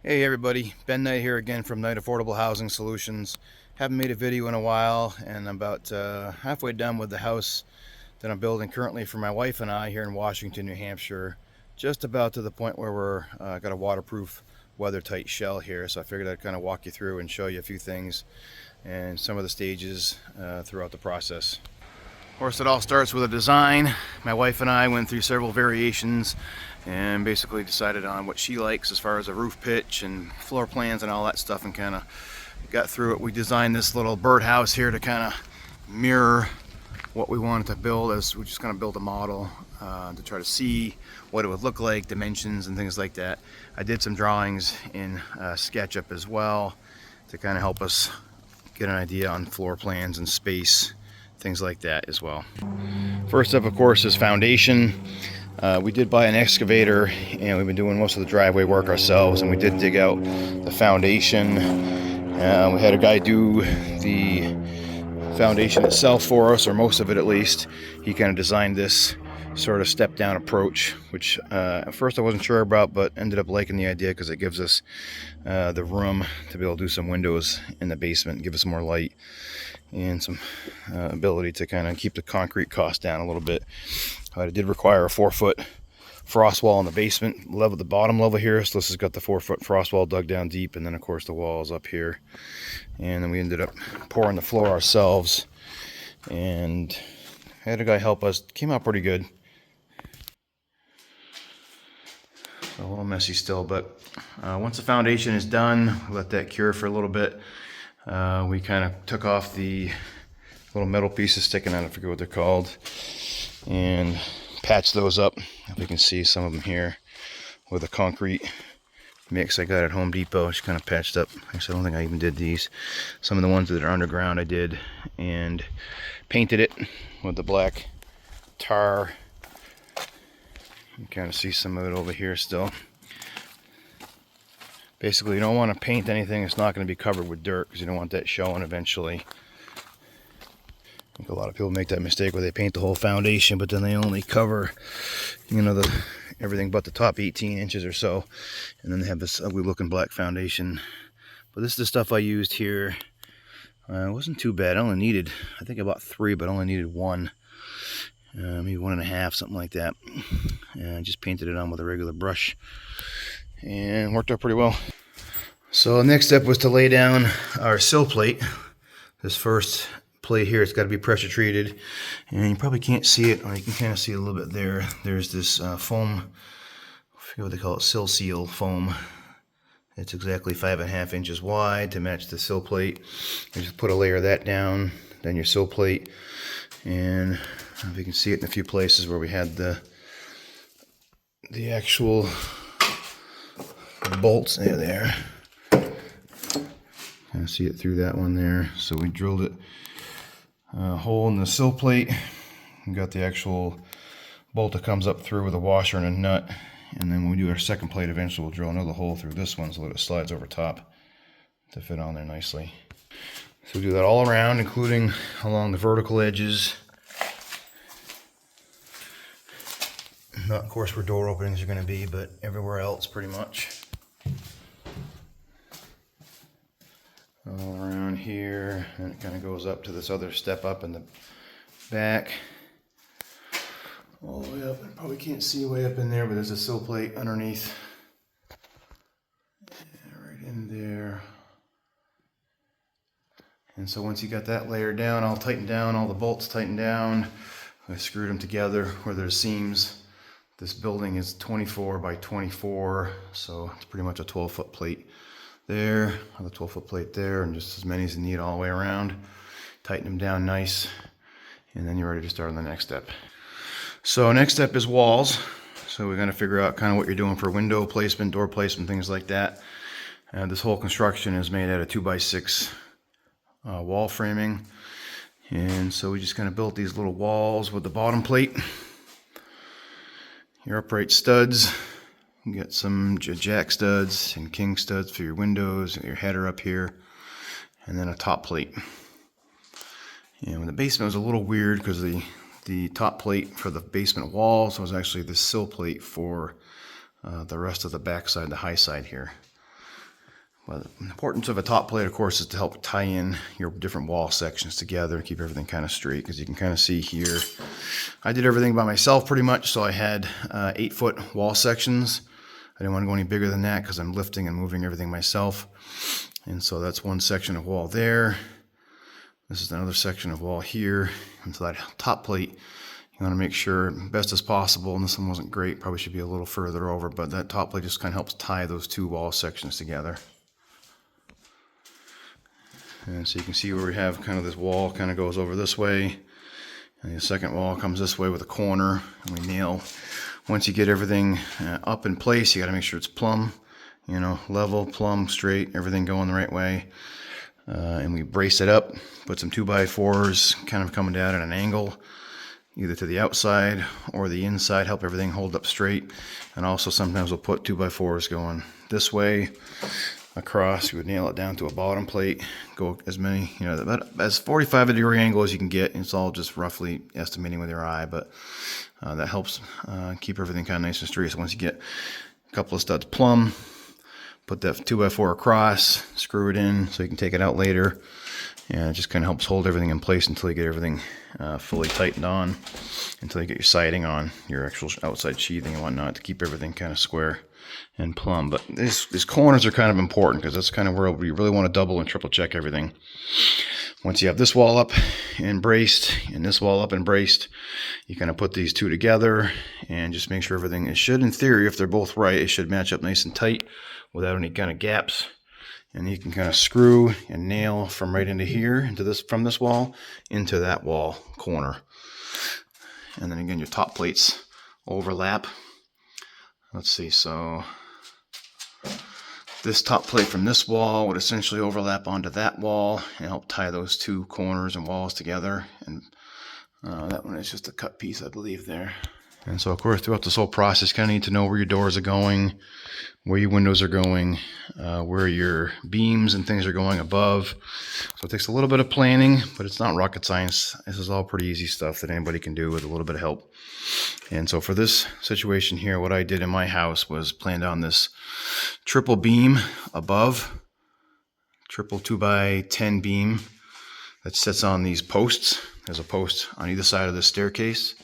Hey everybody, Ben Knight here again from Knight Affordable Housing Solutions. Haven't made a video in a while, and I'm about halfway done with the house that I'm building currently for my wife and I here in Washington, New Hampshire. Just about to the point where we're got a waterproof, weather-tight shell here, so I figured I'd kind of walk you through and show you a few things and some of the stages throughout the process. Of course, it all starts with a design. My wife and I went through several variations and basically decided on what she likes as far as a roof pitch and floor plans and all that stuff, and kind of got through it. We designed this little birdhouse here to kind of mirror what we wanted to build, as we just kind of built a model to try to see what it would look like, dimensions and things like that. I did some drawings in SketchUp as well to kind of help us get an idea on floor plans and space, things like that as well. First up, of course, is foundation. We did buy an excavator, and we've been doing most of the driveway work ourselves, and we did dig out the foundation. We had a guy do the foundation itself for us, or most of it at least. He kind of designed this sort of step down approach, which at first I wasn't sure about, but ended up liking the idea because it gives us the room to be able to do some windows in the basement, give us more light and some ability to kind of keep the concrete cost down a little bit. It did require a 4-foot frost wall in the basement level, the bottom level here. So this has got the 4-foot frost wall dug down deep, and then of course the wall is up here. And then we ended up pouring the floor ourselves, and had a guy help us. Came out pretty good. So a little messy still, but once the foundation is done, let that cure for a little bit. We kind of took off the little metal pieces sticking out, I forget what they're called, and patched those up. If you can see some of them here with a concrete mix I got at Home Depot. Just kind of patched up. Actually, I don't think I even did these. Some of the ones that are underground I did, and painted it with the black tar. You can kind of see some of it over here still. Basically, you don't want to paint anything that's not going to be covered with dirt, because you don't want that showing eventually. I think a lot of people make that mistake where they paint the whole foundation, but then they only cover, everything but the top 18 inches or so, and then they have this ugly looking black foundation. But this is the stuff I used here. It wasn't too bad. I only needed, I think I bought 3, but I only needed 1, maybe 1.5, something like that. And I just painted it on with a regular brush, and worked out pretty well. So next step was to lay down our sill plate. This first plate here, it's got to be pressure treated, and you probably can't see it, or you can kind of see it a little bit there. There's this foam, I forget what they call it, sill seal foam. It's exactly 5.5 inches wide to match the sill plate. You just put a layer of that down, then your sill plate, and if you can see it in a few places where we had the actual bolts there. Kind of see it through that one there. So we drilled it a hole in the sill plate. We got the actual bolt that comes up through with a washer and a nut. And then when we do our second plate, eventually we'll drill another hole through this one so that it slides over top to fit on there nicely. So we do that all around, including along the vertical edges. Not, of course, where door openings are going to be, but everywhere else pretty much. All around here, and it kind of goes up to this other step up in the back. All the way up, and probably can't see way up in there, but there's a sill plate underneath. Yeah, right in there. And so once you got that layer down, all tightened down, all the bolts tightened down, I screwed them together where there's seams. This building is 24 by 24, so it's pretty much a 12-foot plate there, another 12-foot plate there, and just as many as you need all the way around. Tighten them down nice, and then you're ready to start on the next step. So next step is walls. So we're going to figure out kind of what you're doing for window placement, door placement, things like that. This whole construction is made out of 2x6 wall framing, and so we just kind of built these little walls with the bottom plate. Your upright studs. You get some jack studs and king studs for your windows, your header up here, and then a top plate. And the basement was a little weird because the top plate for the basement walls was actually the sill plate for the rest of the back side, the high side here. Well, the importance of a top plate, of course, is to help tie in your different wall sections together and keep everything kind of straight, because you can kind of see here, I did everything by myself pretty much, so I had 8-foot wall sections. I didn't want to go any bigger than that because I'm lifting and moving everything myself. And so that's one section of wall there. This is another section of wall here. And so that top plate, you want to make sure best as possible, and this one wasn't great, probably should be a little further over, but that top plate just kind of helps tie those two wall sections together. And so you can see where we have kind of this wall kind of goes over this way, and the second wall comes this way with a corner, and we nail. Once you get everything up in place, you got to make sure it's plumb, you know, level, plumb, straight, everything going the right way. And we brace it up, put some 2x4s kind of coming down at an angle, either to the outside or the inside, help everything hold up straight. And also sometimes we'll put 2x4s going this way across. You would nail it down to a bottom plate, go as many, you know, about as 45-degree angle as you can get. It's all just roughly estimating with your eye, but that helps keep everything kind of nice and straight. So once you get a couple of studs plumb, put that 2x4 across, screw it in so you can take it out later, and it just kind of helps hold everything in place until you get everything fully tightened on, until you get your siding on, your actual outside sheathing and whatnot, to keep everything kind of square and plumb. But these corners are kind of important because that's kind of where we really want to double and triple check everything. Once you have this wall up and braced and this wall up and braced, you kind of put these two together and just make sure everything, it should, in theory, if they're both right, it should match up nice and tight without any kind of gaps. And you can kind of screw and nail from right into here, into this, from this wall into that wall corner. And then again, your top plates overlap. Let's see, so this top plate from this wall would essentially overlap onto that wall and help tie those two corners and walls together. And that one is just a cut piece, I believe, there. And so, of course, throughout this whole process, you kind of need to know where your doors are going, where your windows are going, where your beams and things are going above. So it takes a little bit of planning, but it's not rocket science. This is all pretty easy stuff that anybody can do with a little bit of help. And so for this situation here, what I did in my house was planned on this triple beam above, triple 2x10 beam that sits on these posts. There's a post on either side of the staircase.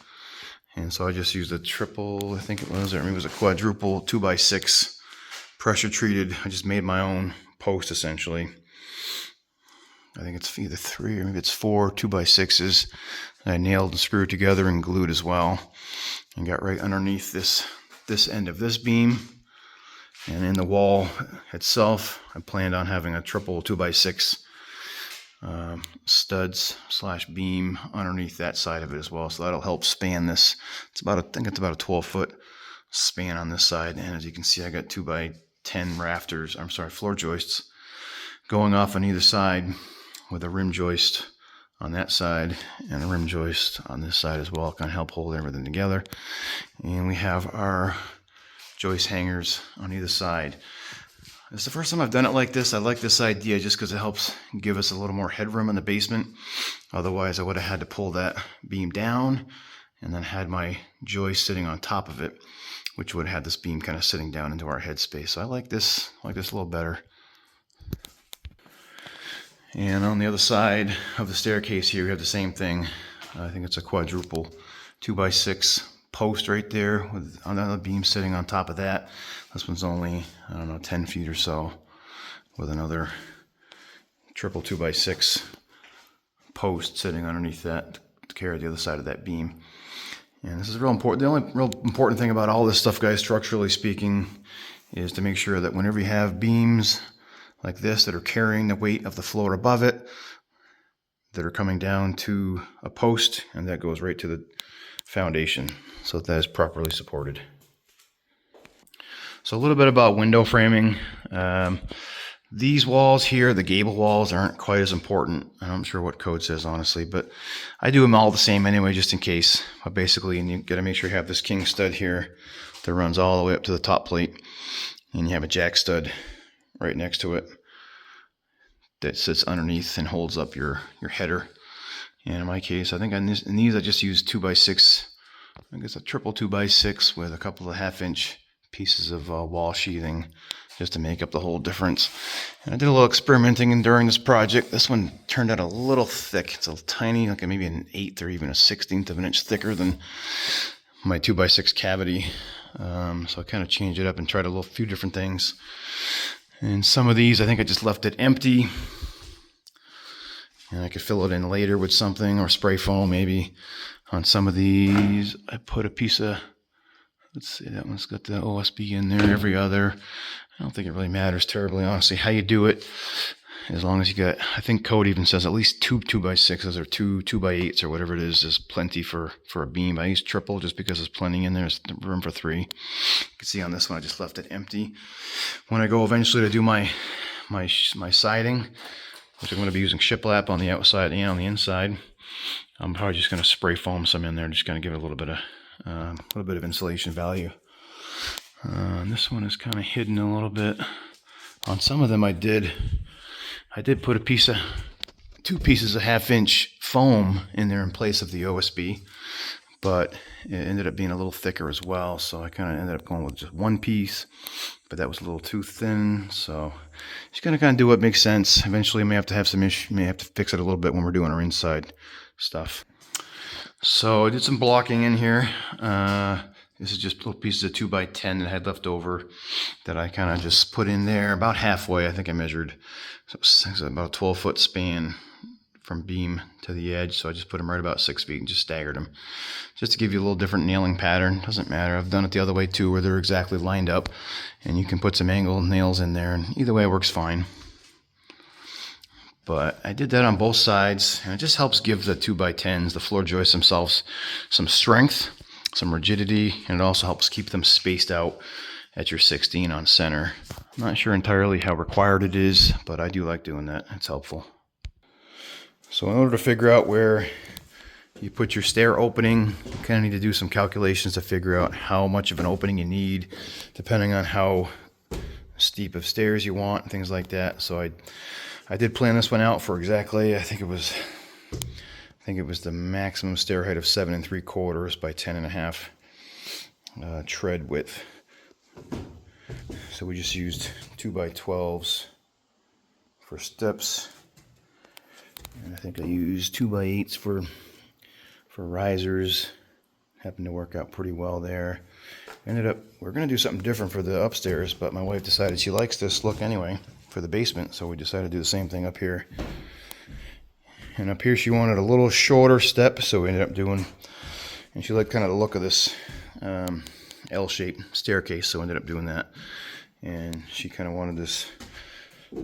And so I just used a triple, I think it was, or maybe it was a quadruple 2x6 pressure treated. I just made my own post essentially. I think it's either 3 or maybe it's 4 2x6s that I nailed and screwed together and glued as well. And got right underneath this end of this beam. And in the wall itself, I planned on having a triple 2x6 studs / beam underneath that side of it as well. So that'll help span this. It's about, I think it's about a 12-foot span on this side. And as you can see, I got 2x10 rafters, floor joists going off on either side with a rim joist on that side and a rim joist on this side as well. Kind of help hold everything together. And we have our joist hangers on either side. It's the first time I've done it like this. I like this idea just because it helps give us a little more headroom in the basement. Otherwise, I would have had to pull that beam down and then had my joist sitting on top of it, which would have had this beam kind of sitting down into our headspace. So I like this a little better. And on the other side of the staircase here, we have the same thing. I think it's a quadruple 2x6 post right there with another beam sitting on top of that. This one's only, 10 feet or so, with another triple 2x6 post sitting underneath that to carry the other side of that beam. And this is real important. The only real important thing about all this stuff, guys, structurally speaking, is to make sure that whenever you have beams like this that are carrying the weight of the floor above it, that are coming down to a post, and that goes right to the foundation, so that is properly supported. So a little bit about window framing. These walls here, the gable walls, aren't quite as important. I'm not sure what code says, honestly, but I do them all the same anyway, just in case. But basically, you got to make sure you have this king stud here that runs all the way up to the top plate, and you have a jack stud right next to it that sits underneath and holds up your header. And in my case, I think in these I just used 2x6. I guess a triple 2x6 with a couple of 1/2-inch pieces of wall sheathing just to make up the whole difference. And I did a little experimenting during this project. This one turned out a little thick. It's a tiny, like maybe an 1/8 or even a 1/16 of an inch thicker than my 2x6 cavity. So I kind of changed it up and tried a few different things. And some of these, I think I just left it empty. And I could fill it in later with something, or spray foam maybe. On some of these, I put a piece of, let's see, that one's got the OSB in there, every other. I don't think it really matters terribly, honestly, how you do it. As long as you got, I think code even says at least two 2x6s or two 2x8s or whatever it is plenty for a beam. I use triple just because there's plenty in there. There's room for 3. You can see on this one I just left it empty. When I go eventually to do my siding, which I'm going to be using shiplap on the outside and on the inside, I'm probably just going to spray foam some in there, just going to give it a little bit of insulation value. And this one is kind of hidden a little bit. On some of them I did put two pieces of 1/2 inch foam in there in place of the OSB, but it ended up being a little thicker as well, so I kind of ended up going with just one piece, but that was a little too thin, so just gonna kind of do what makes sense. Eventually I may have to have may have to fix it a little bit when we're doing our inside stuff. So I did some blocking in here. This is just little pieces of 2x10 that I had left over that I kind of just put in there about halfway. I think I measured, so it's about a 12-foot span from beam to the edge. So I just put them right about 6 feet and just staggered them, just to give you a little different nailing pattern. Doesn't matter. I've done it the other way too, where they're exactly lined up, and you can put some angled nails in there, and either way it works fine. But I did that on both sides, and it just helps give the 2x10s, the floor joists themselves, some strength, some rigidity, and it also helps keep them spaced out at your 16 on center. I'm not sure entirely how required it is, but I do like doing that. It's helpful. So in order to figure out where you put your stair opening, you kind of need to do some calculations to figure out how much of an opening you need, depending on how steep of stairs you want and things like that. So I did plan this one out for exactly, I think it was the maximum stair height of 7 3/4 by 10.5 tread width. So we just used 2x12s for steps, and I think I used 2x8s for risers. Happened to work out pretty well there. We're gonna do something different for the upstairs, but my wife decided she likes this look anyway for the basement, so we decided to do the same thing up here. And up here she wanted a little shorter step, so we ended up doing, and she liked kind of the look of this L-shaped staircase, so we ended up doing that. And she kind of wanted this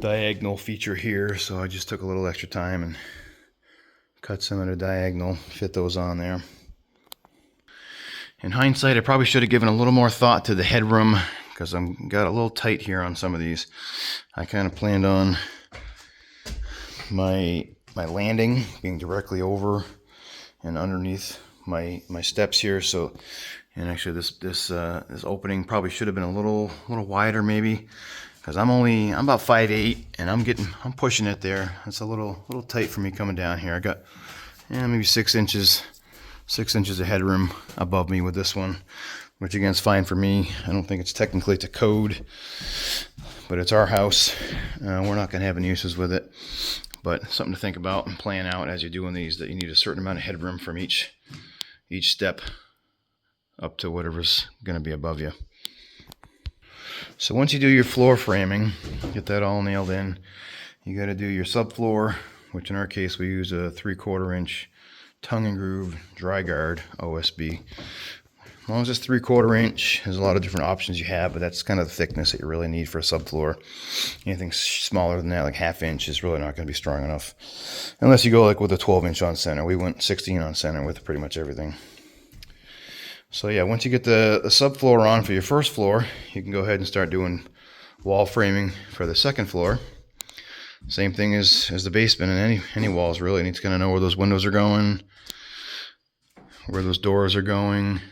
diagonal feature here, so I just took a little extra time and cut some of the diagonal, fit those on there. In hindsight, I probably should have given a little more thought to the headroom, because I'm got a little tight here on some of these. I kind of planned on my landing being directly over and underneath my steps here. So, and actually this opening probably should have been a little wider maybe, because I'm about 5'8", and I'm pushing it there. It's a little tight for me coming down here. I got maybe 6 inches of headroom above me with this one, which again is fine for me. I don't think it's technically to code, but it's our house. We're not gonna have any issues with it, but something to think about and plan out as you're doing these, that you need a certain amount of headroom from each step up to whatever's gonna be above you. So once you do your floor framing, get that all nailed in, you got to do your subfloor, which in our case we use a 3/4 inch tongue and groove dry guard OSB. As long as it's 3/4 inch, there's a lot of different options you have, but that's kind of the thickness that you really need for a subfloor. Anything smaller than that, like 1/2 inch, is really not going to be strong enough, unless you go like with a 12 inch on center. We went 16 on center with pretty much everything. So yeah, once you get the subfloor on for your first floor, you can go ahead and start doing wall framing for the second floor. Same thing as the basement and any walls really. You need to kind of know where those windows are going, where those doors are going,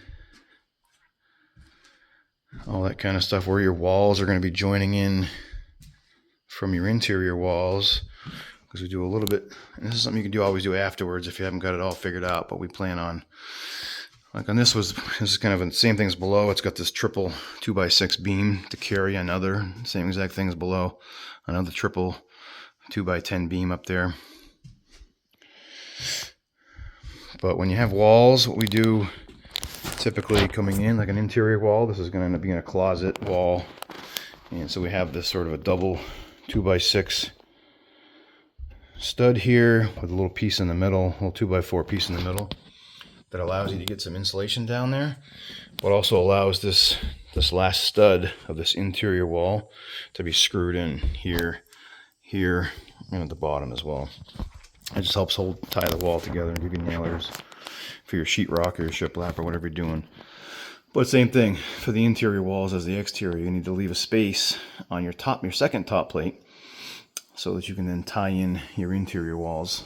all that kind of stuff, where your walls are going to be joining in from your interior walls. Because we do a little bit, and this is something you can always do afterwards if you haven't got it all figured out, but we plan on Like on this is kind of the same things below. It's got this triple 2x6 beam to carry another, same exact things below. Another triple 2x10 beam up there. But when you have walls, what we do typically coming in, like an interior wall, this is going to end up being a closet wall. And so we have this sort of a double 2x6 stud here with a little piece in the middle, a little 2x4 piece in the middle that allows you to get some insulation down there, but also allows this last stud of this interior wall to be screwed in here, and at the bottom as well. It just helps tie the wall together and give you nailers for your sheetrock or your shiplap or whatever you're doing. But same thing for the interior walls as the exterior. You need to leave a space on your second top plate, so that you can then tie in your interior walls.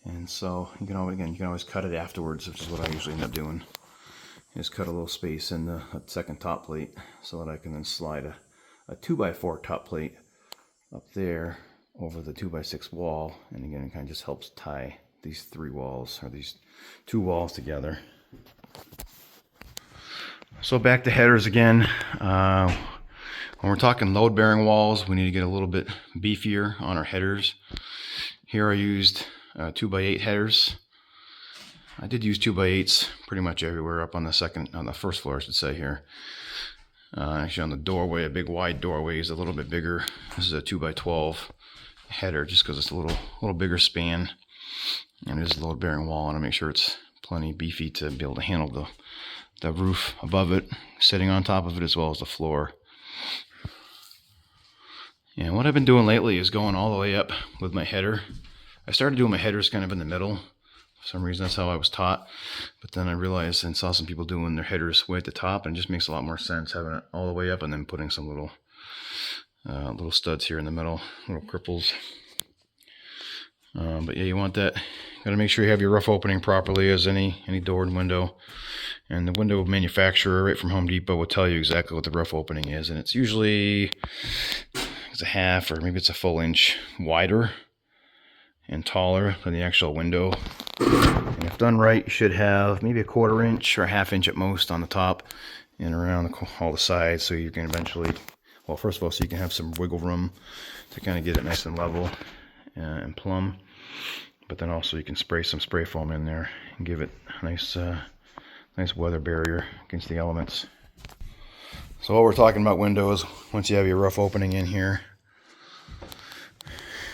And so you can always cut it afterwards, which is what I usually end up doing. Is cut a little space in the second top plate so that I can then slide a 2x4 top plate up there over the 2x6 wall. And again, it kind of just helps tie these three walls, or these two walls, together. So back to headers again. When we're talking load-bearing walls, we need to get a little bit beefier on our headers. Here I used 2x8 headers. I did use 2x8s pretty much everywhere up on the first floor, I should say here. Actually on the doorway, a big wide doorway is a little bit bigger. This is a 2x12 header just because it's a little bigger span. And it is a load-bearing wall. I want to make sure it's plenty beefy to be able to handle the roof above it, sitting on top of it, as well as the floor. And what I've been doing lately is going all the way up with my header. I started doing my headers kind of in the middle. For some reason, that's how I was taught. But then I realized and saw some people doing their headers way at the top, and it just makes a lot more sense having it all the way up and then putting some little studs here in the middle, little cripples. But yeah, you want that. Got to make sure you have your rough opening properly, as any door and window. And the window manufacturer right from Home Depot will tell you exactly what the rough opening is, and it's usually a half or maybe it's a full inch wider and taller than the actual window. And if done right, you should have maybe a 1/4 inch or a 1/2 inch at most on the top and around all the sides, so you can eventually, well, first of all, so you can have some wiggle room to kind of get it nice and level and plumb. But then also you can spray some spray foam in there and give it a nice weather barrier against the elements. So what we're talking about windows, once you have your rough opening in here,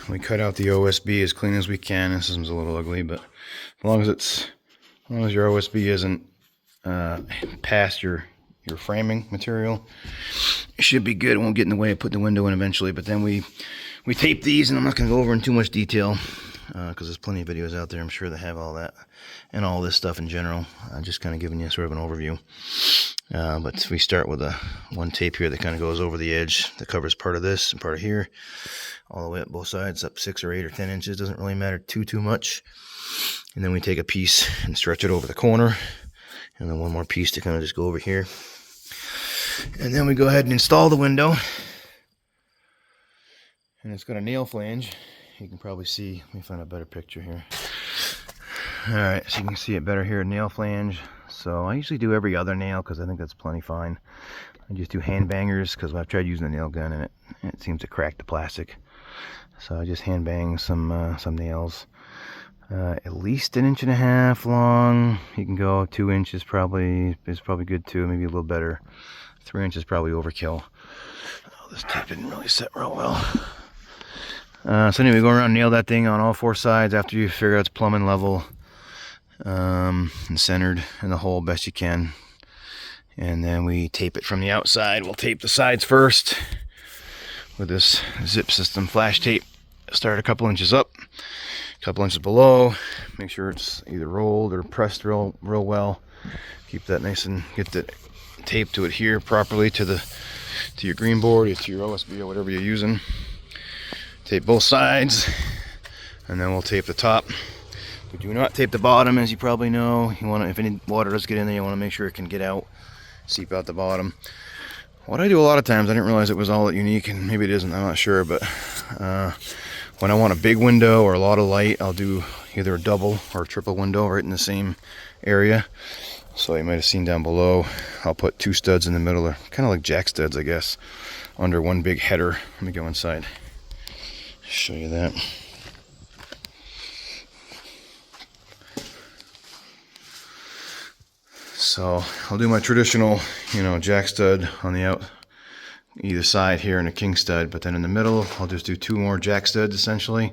we cut out the OSB as clean as we can. This is a little ugly, but as long as your OSB isn't past your framing material, it should be good. It won't get in the way of putting the window in eventually. But then we tape these, and I'm not going to go over in too much detail because there's plenty of videos out there, I'm sure, that have all that and all this stuff in general. I'm just kind of giving you sort of an overview. But we start with one tape here that kind of goes over the edge that covers part of this and part of here, all the way up both sides, up 6 or 8 or 10 inches. Doesn't really matter too much. And then we take a piece and stretch it over the corner, and then one more piece to kind of just go over here. And then we go ahead and install the window. And it's got a nail flange. You can probably see, let me find a better picture here. Alright, so you can see it better here, nail flange. So I usually do every other nail because I think that's plenty fine. I just do hand bangers because I've tried using a nail gun and it seems to crack the plastic. So I just hand bang some nails. At least 1.5 inches long. You can go 2 inches is probably good too, maybe a little better. 3 inches probably overkill. Oh, this tape didn't really set real well. So anyway, go around and nail that thing on all 4 sides after you figure out it's plumb and level and centered in the hole best you can. And then we tape it from the outside. We'll tape the sides first with this zip system flash tape. Start a couple inches up, a couple inches below. Make sure it's either rolled or pressed real well. Keep that nice and get the tape to adhere properly to your green board or to your OSB or whatever you're using. Tape both sides, and then we'll tape the top. We do not tape the bottom, as you probably know. You want to, if any water does get in there, you want to make sure it can get out, seep out the bottom. What I do a lot of times, I didn't realize it was all that unique, and maybe it isn't, I'm not sure, but when I want a big window or a lot of light, I'll do either a double or a triple window right in the same area. So you might have seen down below, I'll put 2 studs in the middle, or kind of like jack studs, I guess, under one big header. Let me go inside, show you that. So I'll do my traditional, jack stud on the either side here and a king stud, but then in the middle I'll just do 2 more jack studs essentially,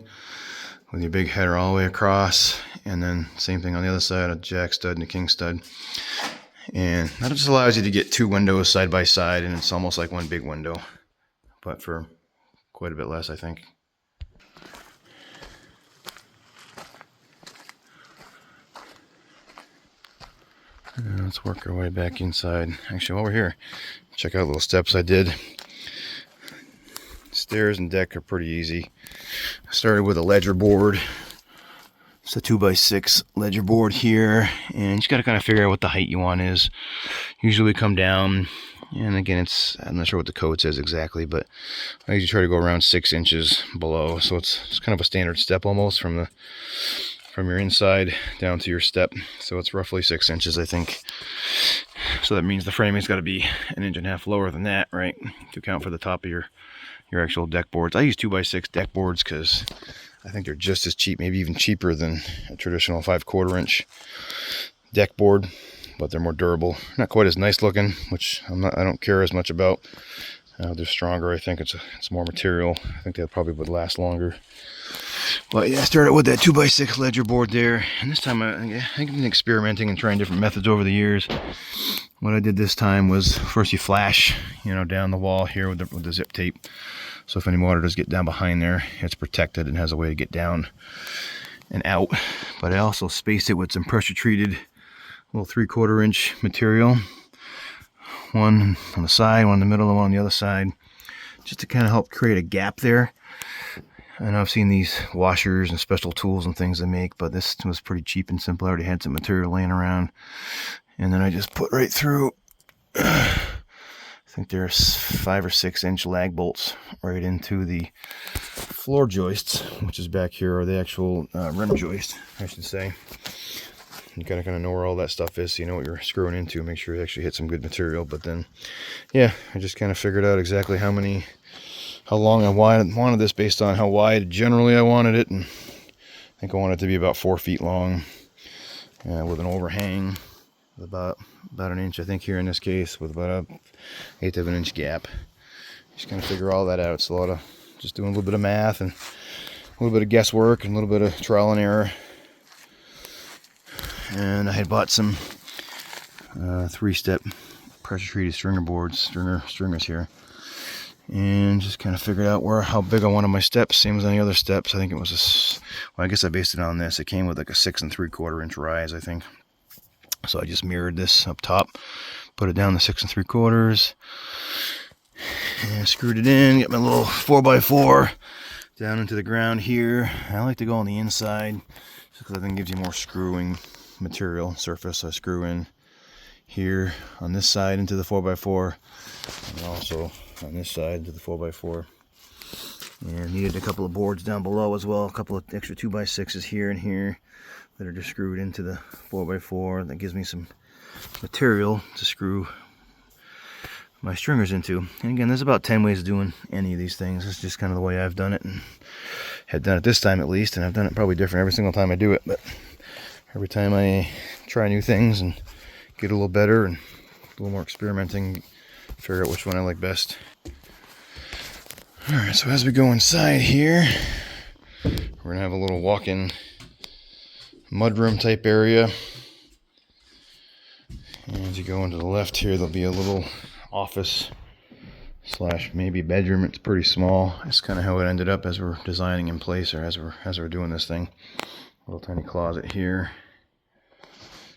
with your big header all the way across, and then same thing on the other side, a jack stud and a king stud. And that just allows you to get 2 windows side by side, and it's almost like one big window, but for quite a bit less, I think. And let's work our way back inside. Actually, while we're here, check out little steps I did. Stairs and deck are pretty easy. I started with a ledger board. It's a 2x6 ledger board here, and you just got to kind of figure out what the height you want is. Usually we come down, and again, I'm not sure what the code says exactly, but I usually try to go around 6 inches below. So it's kind of a standard step almost from your inside down to your step. So it's roughly 6 inches, I think. So that means the framing's got to be 1.5 inches lower than that, right? To account for the top of your actual deck boards. I use 2x6 deck boards because I think they're just as cheap, maybe even cheaper than a traditional 5/4 inch deck board, but they're more durable. Not quite as nice looking, which I don't care as much about. They're stronger. I think it's more material. I think they probably would last longer. But yeah, I started with that 2x6 ledger board there, and this time I've been experimenting and trying different methods over the years. What I did this time was, first you flash, down the wall here with the zip tape. So if any water does get down behind there, it's protected and has a way to get down and out. But I also spaced it with some pressure treated little 3/4 inch material. One on the side, one in the middle, and one on the other side, just to kind of help create a gap there. I know I've seen these washers and special tools and things they make, but this was pretty cheap and simple. I already had some material laying around. And then I just put right through, I think there's 5 or 6 inch lag bolts right into the floor joists, which is back here, or the actual rim joist, I should say. You gotta kind of know where all that stuff is so you know what you're screwing into. Make sure you actually hit some good material. But then, yeah, I just kind of figured out exactly how long I wanted this based on how wide generally I wanted it. And I think I want it to be about 4 feet long, with an overhang. About 1 inch, I think, here in this case, with about 1/8 of an inch gap. Just kind of figure all that out. It's a lot of just doing a little bit of math and a little bit of guesswork and a little bit of trial and error. And I had bought some 3-step pressure treated stringers here, and just kind of figured out how big I wanted my steps, same as any other steps. I think it was I guess I based it on this. It came with like a 6 3/4 inch rise, I think. So I just mirrored this up top, put it down to 6 3/4, and screwed it in. Get my little 4x4 down into the ground here. I like to go on the inside just because I think it gives you more screwing material surface. So I screw in here on this side into the 4x4, and also on this side into the 4x4. And needed a couple of boards down below as well, a couple of extra 2x6s here and here that are just screwed into the 4x4. That gives me some material to screw my stringers into. And again, there's about 10 ways of doing any of these things. It's just kind of the way I've done it, and had done it this time at least. And I've done it probably different every single time I do it, but every time I try new things and get a little better and a little more experimenting, figure out which one I like best. Alright, so as we go inside here, we're gonna have a little walk-in mudroom type area. And as you go into the left here, there'll be a little office / maybe bedroom. It's pretty small. It's kind of how it ended up as we're designing in place, or as we're doing this thing. A little tiny closet here,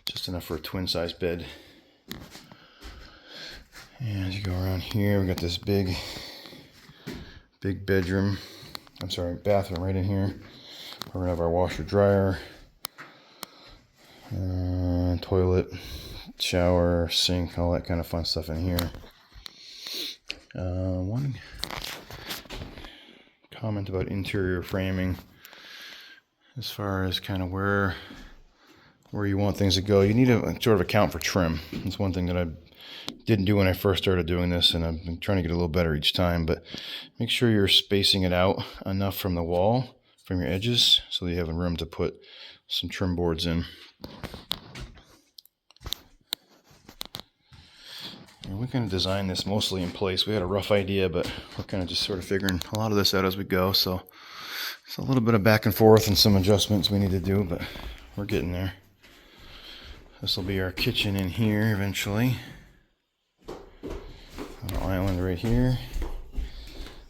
just enough for a twin size bed. And as you go around here, we got this big bathroom right in here. We're gonna have our washer dryer, toilet, shower, sink, all that kind of fun stuff in here. One comment about interior framing, as far as kind of where where you want things to go. You need to sort of account for trim. That's one thing that I didn't do when I first started doing this, and I've been trying to get a little better each time. But make sure you're spacing it out enough from the wall, from your edges, so that you have room to put some trim boards in. And we kind of designed this mostly in place. We had a rough idea, but we're kind of just sort of figuring a lot of this out as we go. So it's a little bit of back and forth and some adjustments we need to do, but we're getting there. This will be our kitchen in here eventually. An island right here.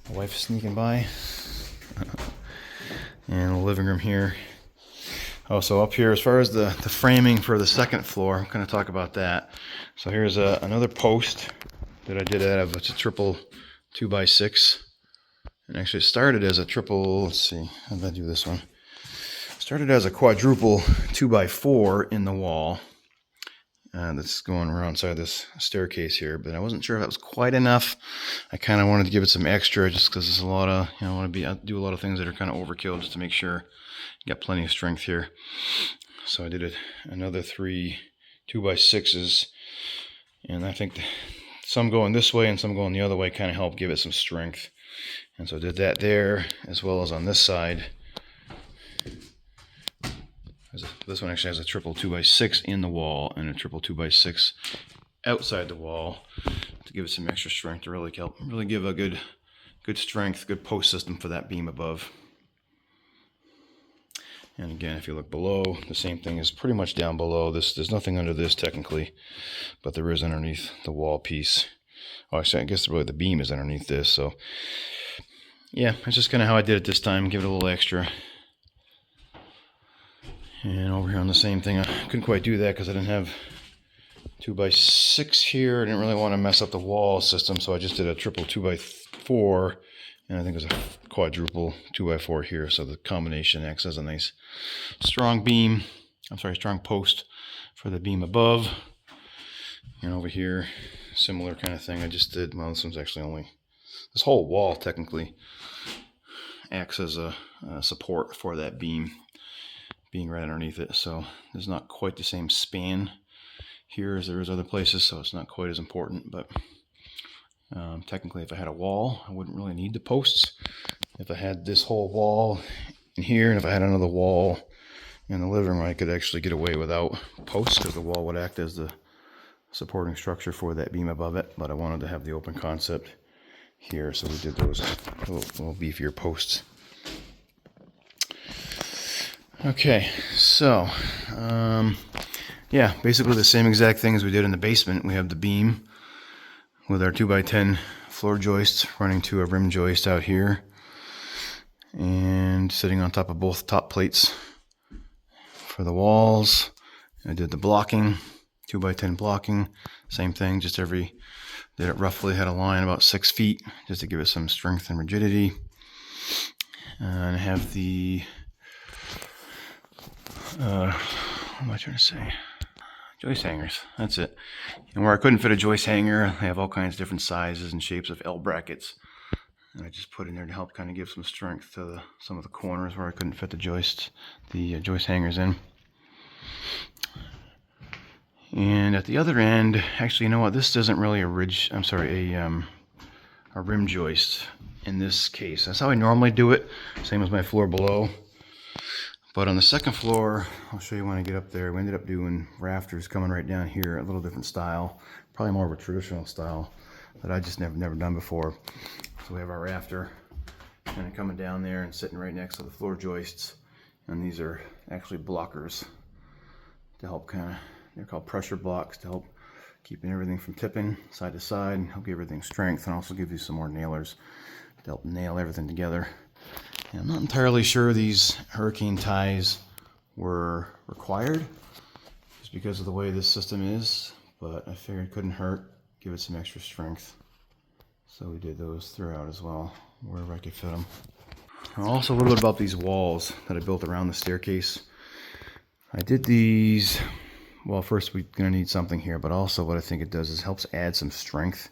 My wife's sneaking by. And the living room here. Oh, so up here, as far as the framing for the second floor, I'm going to talk about that. So here's another post that I did out of a triple 2x6. And actually it started as a triple, let's see, how did I do this one? Started as a quadruple 2x4 in the wall. That's going around inside this staircase here, but I wasn't sure if that was quite enough. I kind of wanted to give it some extra just because there's a lot of, I do a lot of things that are kind of overkill just to make sure you got plenty of strength here. So I did another 3 2x6s, and I think some going this way and some going the other way kind of help give it some strength. And so I did that there as well as on this side. This one actually has a triple 2x6 in the wall and a triple 2x6 outside the wall to give it some extra strength to really give a good strength, good post system for that beam above. And again, if you look below, the same thing is pretty much down below. There's nothing under this technically, but there is underneath the wall piece. Oh, actually, I guess really the beam is underneath this. So yeah, that's just kind of how I did it this time. Give it a little extra. And over here on the same thing, I couldn't quite do that because I didn't have 2x6 here. I didn't really want to mess up the wall system, so I just did a triple 2x4, and I think it was a quadruple 2x4 here. So the combination acts as a nice strong beam. Strong post for the beam above. And over here, similar kind of thing. I just did. Well, this one's actually only this whole wall technically acts as a support for that beam being right underneath it, so there's not quite the same span here as there is other places, so it's not quite as important. But technically, if I had a wall, I wouldn't really need the posts. If I had this whole wall in here, and if I had another wall in the living room, I could actually get away without posts because the wall would act as the supporting structure for that beam above it. But I wanted to have the open concept here, so we did those little beefier posts. Okay, so yeah, basically the same exact things we did in the basement. We have the beam with our 2x10 floor joists running to a rim joist out here and sitting on top of both top plates for the walls. I did the blocking, 2x10 blocking, same thing, just did it roughly, had a line about 6 feet just to give it some strength and rigidity. And I have the what am I trying to say? Joist hangers, that's it. And where I couldn't fit a joist hanger, I have all kinds of different sizes and shapes of L brackets. And I just put in there to help kind of give some strength to some of the corners where I couldn't fit the joist hangers in. And at the other end, actually, you know what? This isn't really a rim joist in this case. That's how I normally do it, same as my floor below. But on the second floor, I'll show you when I get up there, we ended up doing rafters coming right down here, a little different style, probably more of a traditional style that I just never done before. So we have our rafter kind of coming down there and sitting right next to the floor joists. And these are actually blockers to help they're called pressure blocks to help keeping everything from tipping side to side and help give everything strength, and also give you some more nailers to help nail everything together. And I'm not entirely sure these hurricane ties were required just because of the way this system is, but I figured it couldn't hurt, give it some extra strength. So we did those throughout as well, wherever I could fit them. And also a little bit about these walls that I built around the staircase. I did these, well, first we're going to need something here, but also what I think it does is helps add some strength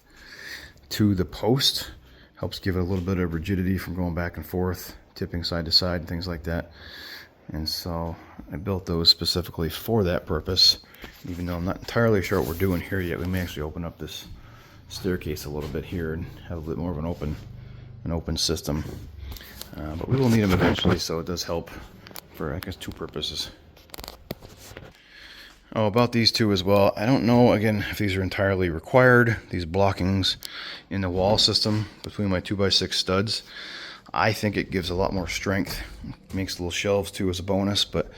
to the post. Helps give it a little bit of rigidity from going back and forth, tipping side to side and things like that. And so I built those specifically for that purpose, even though I'm not entirely sure what we're doing here yet. We may actually open up this staircase a little bit here and have a bit more of an open system. But we will need them eventually, so it does help for, I guess, two purposes. Oh, about these two as well, I don't know, again, if these are entirely required, these blockings in the wall system between my 2x6 studs. I think it gives a lot more strength. It makes little shelves too as a bonus, but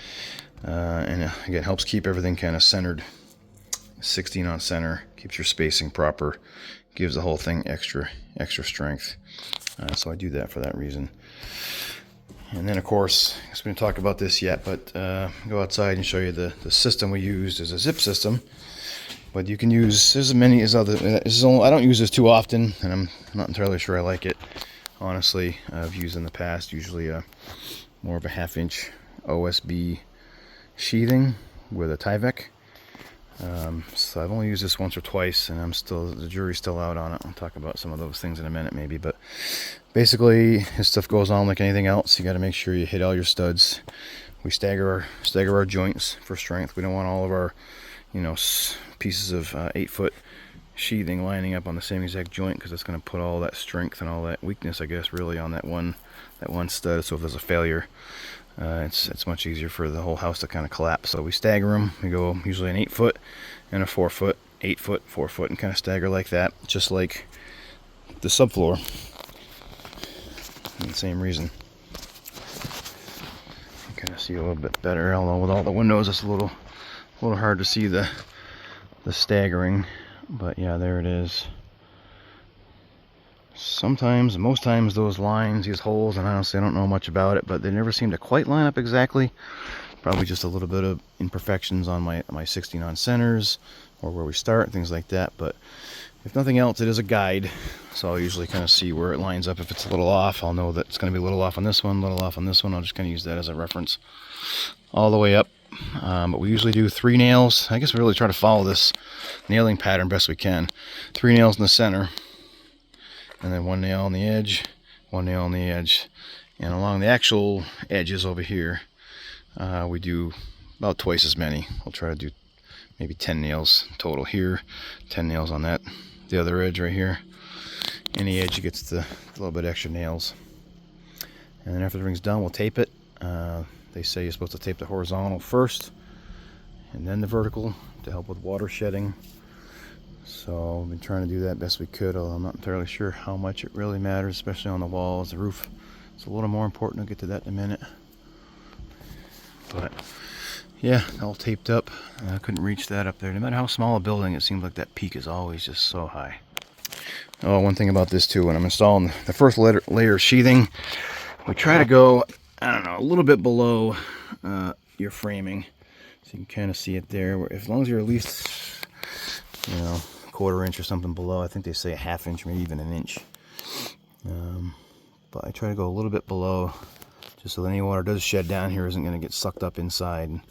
and again, helps keep everything kind of centered. 16 on center, keeps your spacing proper, gives the whole thing extra strength. So I do that for that reason. And then, of course, I guess we didn't talk about this yet, but go outside and show you the system we used as a zip system. But you can use as many as other. I don't use this too often, and I'm not entirely sure I like it. Honestly, I've used in the past usually more of a 1/2-inch OSB sheathing with a Tyvek. So I've only used this once or twice, and the jury's still out on it. I'll talk about some of those things in a minute maybe, but basically this stuff goes on like anything else. You got to make sure you hit all your studs. We stagger our joints for strength. We don't want all of our, pieces of 8-foot sheathing lining up on the same exact joint, because it's going to put all that strength and all that weakness, I guess, really on that one stud. So if there's a failure, it's much easier for the whole house to kind of collapse. So we stagger them. We go usually an 8-foot and a 4-foot, 8-foot, 4-foot, and kind of stagger like that, just like the subfloor. For the same reason. You kind of see a little bit better, although with all the windows, it's a little hard to see the staggering. But yeah, there it is. Most times those lines, these holes, and honestly I don't know much about it, but they never seem to quite line up exactly. Probably just a little bit of imperfections on my 16 on centers, or where we start, things like that. But if nothing else, it is a guide, so I'll usually kind of see where it lines up. If it's a little off, I'll know that it's going to be a little off on this one, a little off on this one. I'll just kind of use that as a reference all the way up. But we usually do 3 nails. I guess we really try to follow this nailing pattern best we can. 3 nails in the center, and then 1 nail on the edge, 1 nail on the edge, and along the actual edges over here, we do about twice as many. We'll try to do maybe 10 nails total here, 10 nails on the other edge right here. Any edge gets the little bit extra nails. And then after everything's done, we'll tape it. They say you're supposed to tape the horizontal first and then the vertical to help with water shedding. So we've been trying to do that best we could, although I'm not entirely sure how much it really matters, especially on the walls. The roof, it's a little more important. I'll get to that in a minute. But yeah, all taped up. I couldn't reach that up there. No matter how small a building, it seems like that peak is always just so high. Oh, one thing about this too, when I'm installing the first layer of sheathing, we try to go, I don't know, a little bit below your framing. So you can kind of see it there. Where as long as you're at least, a 1/4 inch or something below. I think they say a 1/2 inch, maybe even an inch. But I try to go a little bit below, just so that any water does shed down here isn't going to get sucked up inside and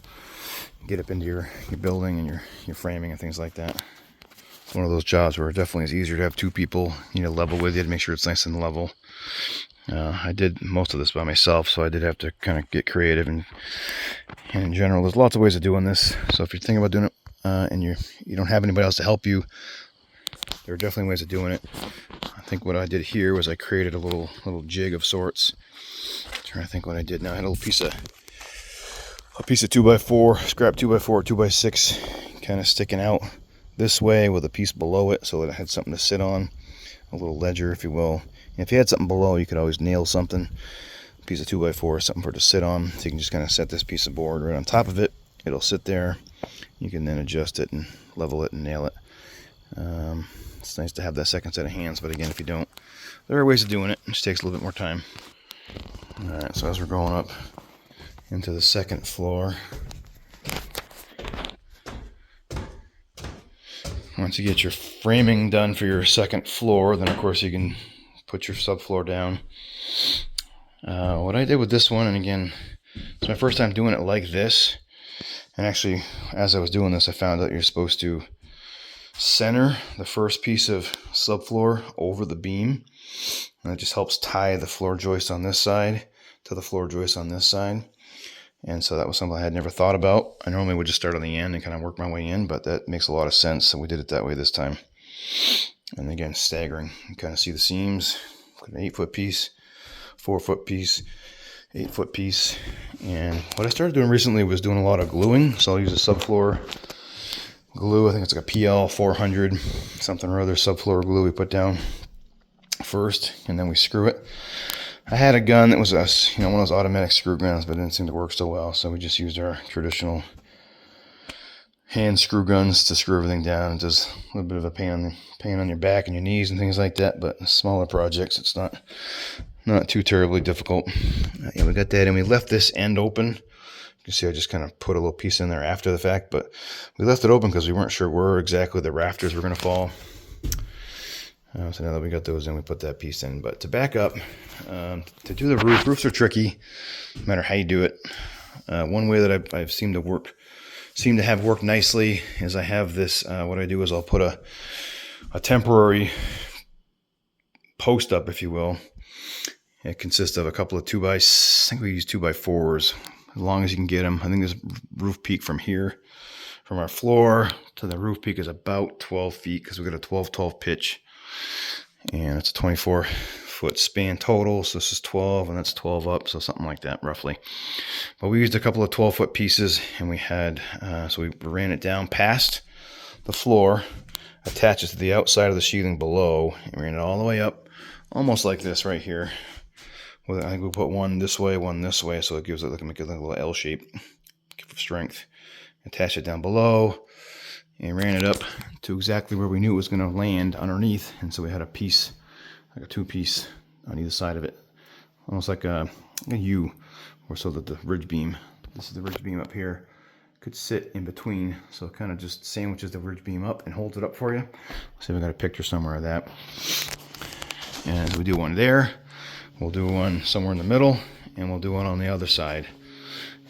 get up into your building and your framing and things like that. It's one of those jobs where it definitely is easier to have 2 people, level with you to make sure it's nice and level. I did most of this by myself, so I did have to kind of get creative, and in general, there's lots of ways of doing this. So if you're thinking about doing it and you don't have anybody else to help you, there are definitely ways of doing it. I think what I did here was I created a little jig of sorts. I'm trying to think what I did now. I had a piece of 2x4, scrap 2x4, 2x6, kind of sticking out this way with a piece below it, so that I had something to sit on, a little ledger, if you will. And if you had something below, you could always nail something, a piece of 2x4, something for it to sit on. So you can just kind of set this piece of board right on top of it. It'll sit there. You can then adjust it and level it and nail it. It's nice to have that second set of hands, but again, if you don't, there are ways of doing it. It just takes a little bit more time. Alright, so as we're going up into the second floor, once you get your framing done for your second floor, then of course you can put your subfloor down. What I did with this one, and again, it's my first time doing it like this, and actually as I was doing this I found out you're supposed to center the first piece of subfloor over the beam, and it just helps tie the floor joist on this side to the floor joist on this side. And so that was something I had never thought about. I normally would just start on the end and kind of work my way in, but that makes a lot of sense. So we did it that way this time. And again, staggering. You kind of see the seams. An 8-foot piece, 4-foot piece, 8-foot piece. And what I started doing recently was doing a lot of gluing. So I'll use a subfloor glue. I think it's like a PL 400 something or other subfloor glue we put down first, and then we screw it. I had a gun that was one of those automatic screw guns, but it didn't seem to work so well, so we just used our traditional hand screw guns to screw everything down. It does a little bit of a pain on your back and your knees and things like that, but smaller projects, it's not too terribly difficult. Yeah, we got that, and we left this end open. You can see I just kind of put a little piece in there after the fact, but we left it open because we weren't sure where exactly the rafters were going to fall. So now that we got those in, we put that piece in. But to back up, to do the roofs are tricky, no matter how you do it. One way that I've seemed to have worked nicely is I have this, what I do is I'll put a temporary post up, if you will. It consists of a couple of I think we use 2x4s, as long as you can get them. I think this roof peak from here, from our floor to the roof peak, is about 12 feet because we got a 12-12 pitch, and it's a 24-foot span total. So this is 12, and that's 12 up, so something like that roughly. But we used a couple of 12-foot pieces, and we had so we ran it down past the floor, attached it to the outside of the sheathing below, and ran it all the way up, almost like this right here. I think we put one this way, so it gives it like a little L shape for strength. Attach it down below and ran it up to exactly where we knew it was going to land underneath. And so we had a piece, like a 2-piece on either side of it, almost like a U, or so that the ridge beam, this is the ridge beam up here, could sit in between. So it kind of just sandwiches the ridge beam up and holds it up for you. Let's see if I got a picture somewhere of that. And we do one there. We'll do one somewhere in the middle, and we'll do one on the other side.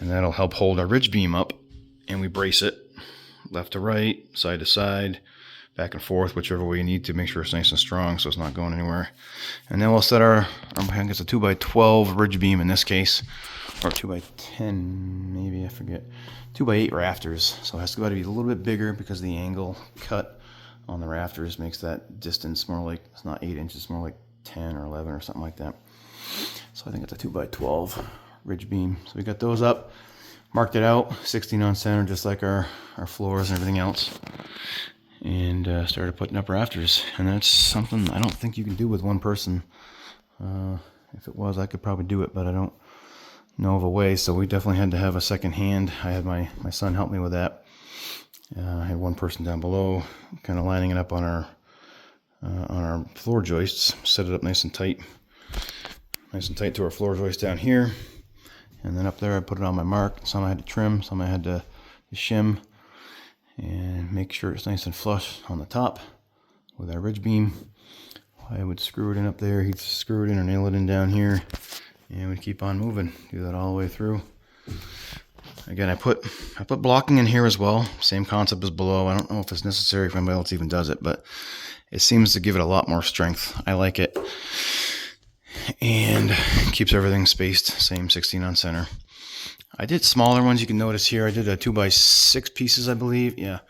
And that'll help hold our ridge beam up, and we brace it left to right, side to side, back and forth, whichever way you need to make sure it's nice and strong so it's not going anywhere. And then we'll set I guess a 2x12 ridge beam in this case, or 2x10 maybe, I forget. 2x8 rafters, so it has to be a little bit bigger because the angle cut on the rafters makes that distance more like, it's not 8 inches, it's more like 10 or 11 or something like that. So I think it's a 2x12 ridge beam. So we got those up, marked it out, 16 on center, just like our floors and everything else, and started putting up rafters. And that's something I don't think you can do with one person. If it was, I could probably do it, but I don't know of a way. So we definitely had to have a second hand. I had my son help me with that. I had one person down below, kind of lining it up on our floor joists, set it up nice and tight to our floor joist down here. And then up there I put it on my mark. Some I had to trim, some I had to shim, and make sure it's nice and flush on the top with our ridge beam. I would screw it in up there, he'd screw it in or nail it in down here, and we'd keep on moving. Do that all the way through. Again, I put blocking in here as well, same concept as below. I don't know if it's necessary if anybody else even does it, but it seems to give it a lot more strength. I like it. And keeps everything spaced, same 16 on center. I did smaller ones, you can notice here. I did a 2x6 pieces, I believe. Yeah.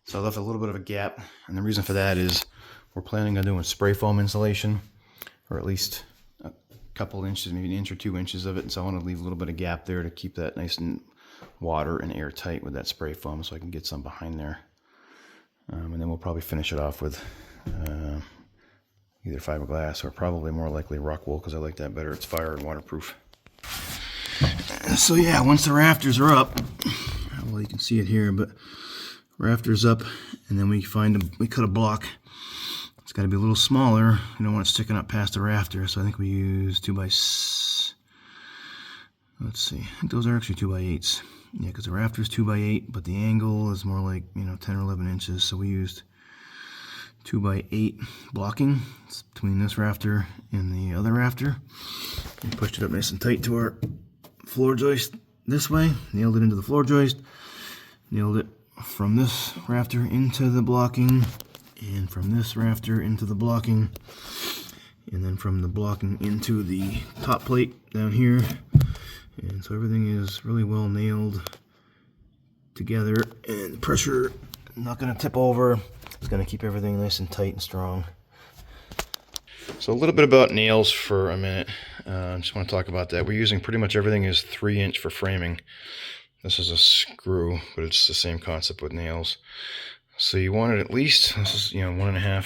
So I left a little bit of a gap. And the reason for that is we're planning on doing spray foam insulation, or at least a couple inches, maybe 1 inch or 2 inches of it. And so I want to leave a little bit of gap there to keep that nice and water and airtight with that spray foam, so I can get some behind there. And then we'll probably finish it off with either fiberglass or probably more likely rock wool, because I like that better. It's fire and waterproof. So yeah, once the rafters are up, well, you can see it here, but rafters up, and then we cut a block. It's got to be a little smaller. You don't want it sticking up past the rafter, so I think we use let's see, I think those are actually 2x8s. Yeah, because the rafter's 2x8, but the angle is more like 10 or 11 inches. So we used 2x8 blocking between this rafter and the other rafter. We pushed it up nice and tight to our floor joist this way, nailed it into the floor joist, nailed it from this rafter into the blocking, and from this rafter into the blocking, and then from the blocking into the top plate down here, And so everything is really well nailed together, and the pressure not going to tip over. It's going to keep everything nice and tight and strong. So a little bit about nails for a minute. Just want to talk about that. We're using pretty much everything is 3" for framing. This is a screw, but it's the same concept with nails. So you want it at least, this is 1.5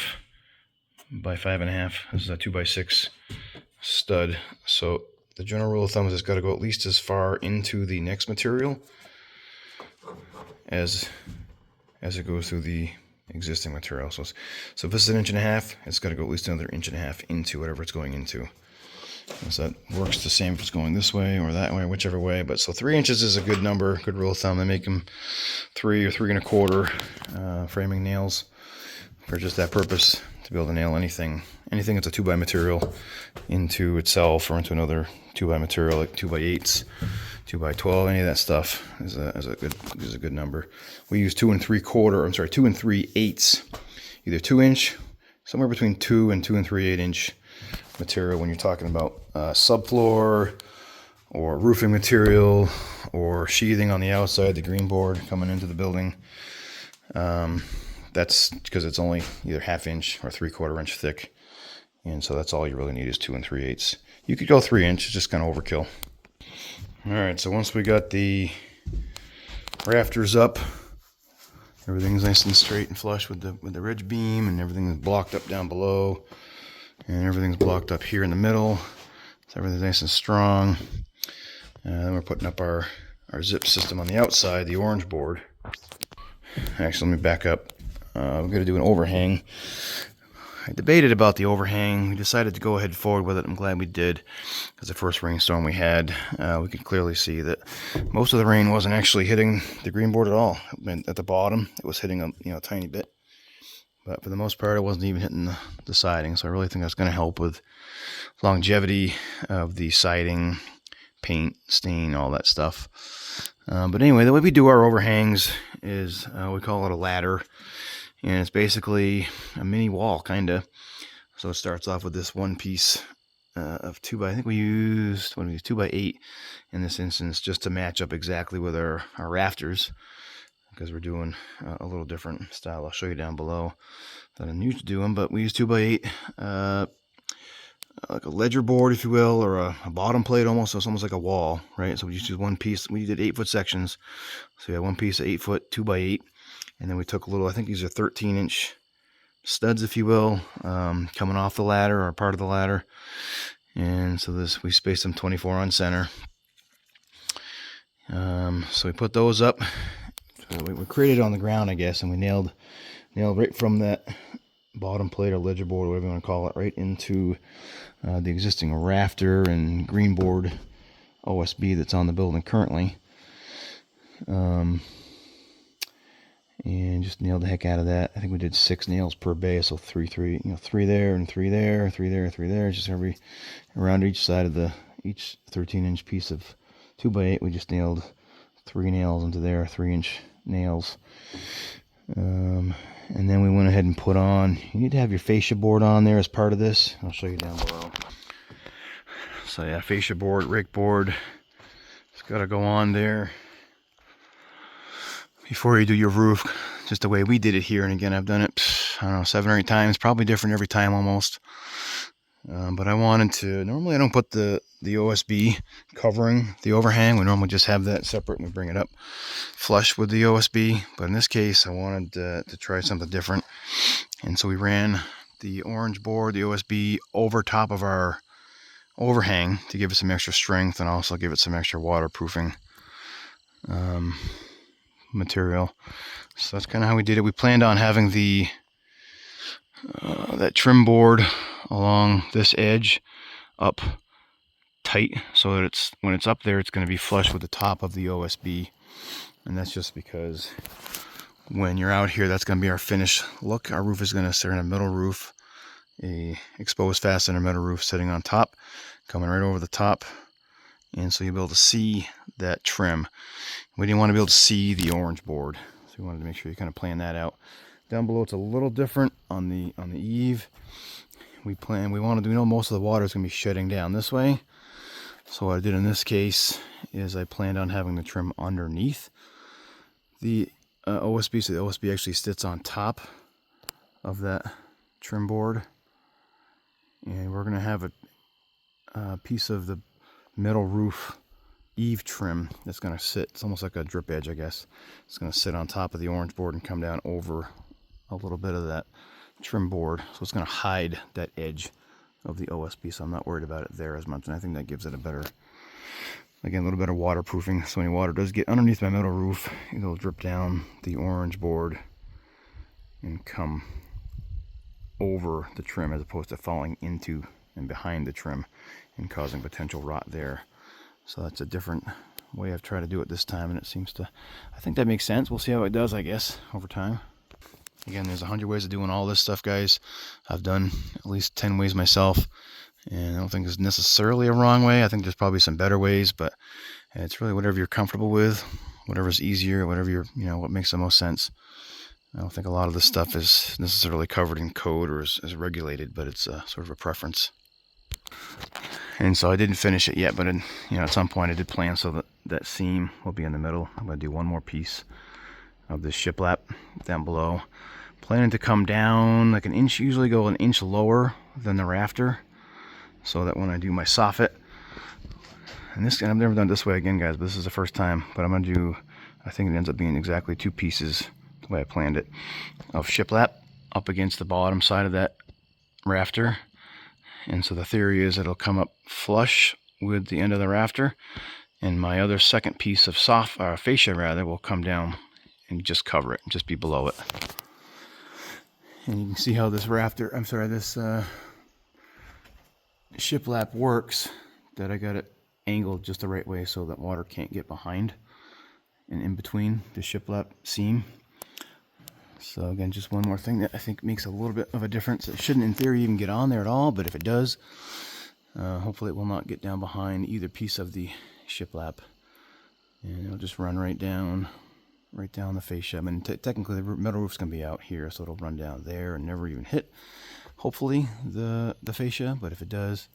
by 5.5. This is a 2x6 stud. So the general rule of thumb is it's got to go at least as far into the next material as it goes through the existing material. So if this is 1.5 inches, it's got to go at least another 1.5 inches into whatever it's going into. And so that works the same if it's going this way or that way, whichever way. But so 3 inches is a good number, good rule of thumb. They make them 3 or 3.25 framing nails for just that purpose, to be able to nail anything that's a 2x material into itself or into another 2x material, like 2x8s, 2x12, any of that stuff is a good number. We use 2 3/8, either 2 inch, somewhere between 2 and 2 3/8 inch material when you're talking about subfloor or roofing material or sheathing on the outside, the green board coming into the building. That's because it's only either 1/2 inch or 3/4 inch thick. And so that's all you really need is 2 3/8. You could go 3 inch, it's just kind of overkill. All right, so once we got the rafters up, everything's nice and straight and flush with the ridge beam, and everything is blocked up down below, and everything's blocked up here in the middle. So everything's nice and strong. Then we're putting up our zip system on the outside, the orange board. Actually, let me back up. We're going to do an overhang. I debated about the overhang. We decided to go ahead forward with it. I'm glad we did, because the first rainstorm we had, we could clearly see that most of the rain wasn't actually hitting the green board at all. At the bottom, it was hitting a tiny bit, but for the most part, it wasn't even hitting the siding. So I really think that's going to help with longevity of the siding, paint, stain, all that stuff. But anyway, the way we do our overhangs is we call it a ladder. And it's basically a mini wall, kind of. So it starts off with this one piece of 2x, I think we used 2x8 in this instance, just to match up exactly with our rafters, because we're doing a little different style. I'll show you down below that I'm used to doing, but we use 2x8, like a ledger board, if you will, or a bottom plate almost. So it's almost like a wall, right? So we just use one piece. We did 8-foot sections. So we had one piece of 8-foot 2x8. And then we took a little, I think these are 13-inch studs, if you will, coming off the ladder or part of the ladder. And so we spaced them 24 on center. So we put those up. We created it on the ground, I guess, and we nailed right from that bottom plate or ledger board, whatever you want to call it, right into the existing rafter and green board OSB that's on the building currently. And just nailed the heck out of that. I think we did 6 nails per bay, so 3 there and 3 there, 3 there, 3 there, just around each side of each 13-inch piece of 2x8. We just nailed 3 nails into there, 3-inch nails. And then we went ahead and put on, you need to have your fascia board on there as part of this. I'll show you down below. So yeah, fascia board, rake board, it's got to go on there before you do your roof, just the way we did it here. And again, I've done it, I don't know, 7 or 8 times, probably different every time almost. But I wanted to, normally I don't put the OSB covering the overhang. We normally just have that separate and we bring it up flush with the OSB. But in this case, I wanted to try something different. And so we ran the orange board, the OSB, over top of our overhang to give it some extra strength and also give it some extra waterproofing material. So that's kind of how we did it. We planned on having that trim board along this edge up tight, so that when it's up there, it's going to be flush with the top of the OSB. And that's just because when you're out here, that's going to be our finished look. Our roof is going to sit in a metal roof, a exposed fastener metal roof sitting on top, coming right over the top. And so you'll be able to see that trim. We didn't want to be able to see the orange board, so we wanted to make sure you kind of plan that out. Down below, it's a little different on the eave. We want to do, most of the water is going to be shedding down this way. So what I did in this case is I planned on having the trim underneath the OSB, so the OSB actually sits on top of that trim board, and we're going to have a piece of the metal roof eave trim that's going to sit, it's almost like a drip edge, I guess. It's going to sit on top of the orange board and come down over a little bit of that trim board, so it's going to hide that edge of the OSB, so I'm not worried about it there as much, and I think that gives it a better, again, a little better waterproofing, so when water does get underneath my metal roof, it'll drip down the orange board and come over the trim as opposed to falling into and behind the trim and causing potential rot there. So that's a different way I've tried to do it this time, and it seems to, I think that makes sense. We'll see how it does, I guess, over time. Again, there's 100 ways of doing all this stuff, guys. I've done at least 10 ways myself, and I don't think there's necessarily a wrong way. I think there's probably some better ways, but it's really whatever you're comfortable with, whatever's easier, whatever you're, what makes the most sense. I don't think a lot of this stuff is necessarily covered in code or is regulated, but it's sort of a preference. And so I didn't finish it yet, but at some point I did plan so that seam will be in the middle. I'm going to do one more piece of this shiplap down below. Planning to come down like an inch, usually go an inch lower than the rafter, so that when I do my soffit, and I've never done it this way again, guys, but this is the first time, but I'm going to do, I think it ends up being exactly 2 pieces, the way I planned it, of shiplap up against the bottom side of that rafter. And so the theory is it'll come up flush with the end of the rafter, and my other second piece of fascia will come down and just cover it, just be below it. And you can see how this this shiplap works, that I got it angled just the right way so that water can't get behind and in between the shiplap seam. So again, just one more thing that I think makes a little bit of a difference. It shouldn't in theory even get on there at all, but if it does, hopefully it will not get down behind either piece of the shiplap, and it'll just run right down the fascia. I mean, technically the metal roof's going to be out here, so it'll run down there and never even hit, hopefully, the fascia, but if it does,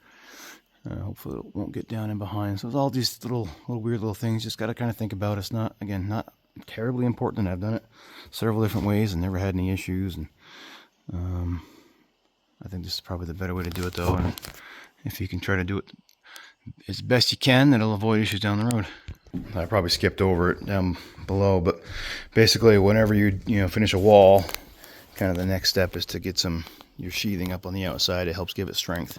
hopefully it won't get down in behind. So it's all these little weird little things just got to kind of think about. It's not terribly important. I've done it several different ways and never had any issues, and I think this is probably the better way to do it, though, and if you can try to do it as best you can, it'll avoid issues down the road. I probably skipped over it down below, but basically whenever you finish a wall, kind of the next step is to get your sheathing up on the outside. It helps give it strength.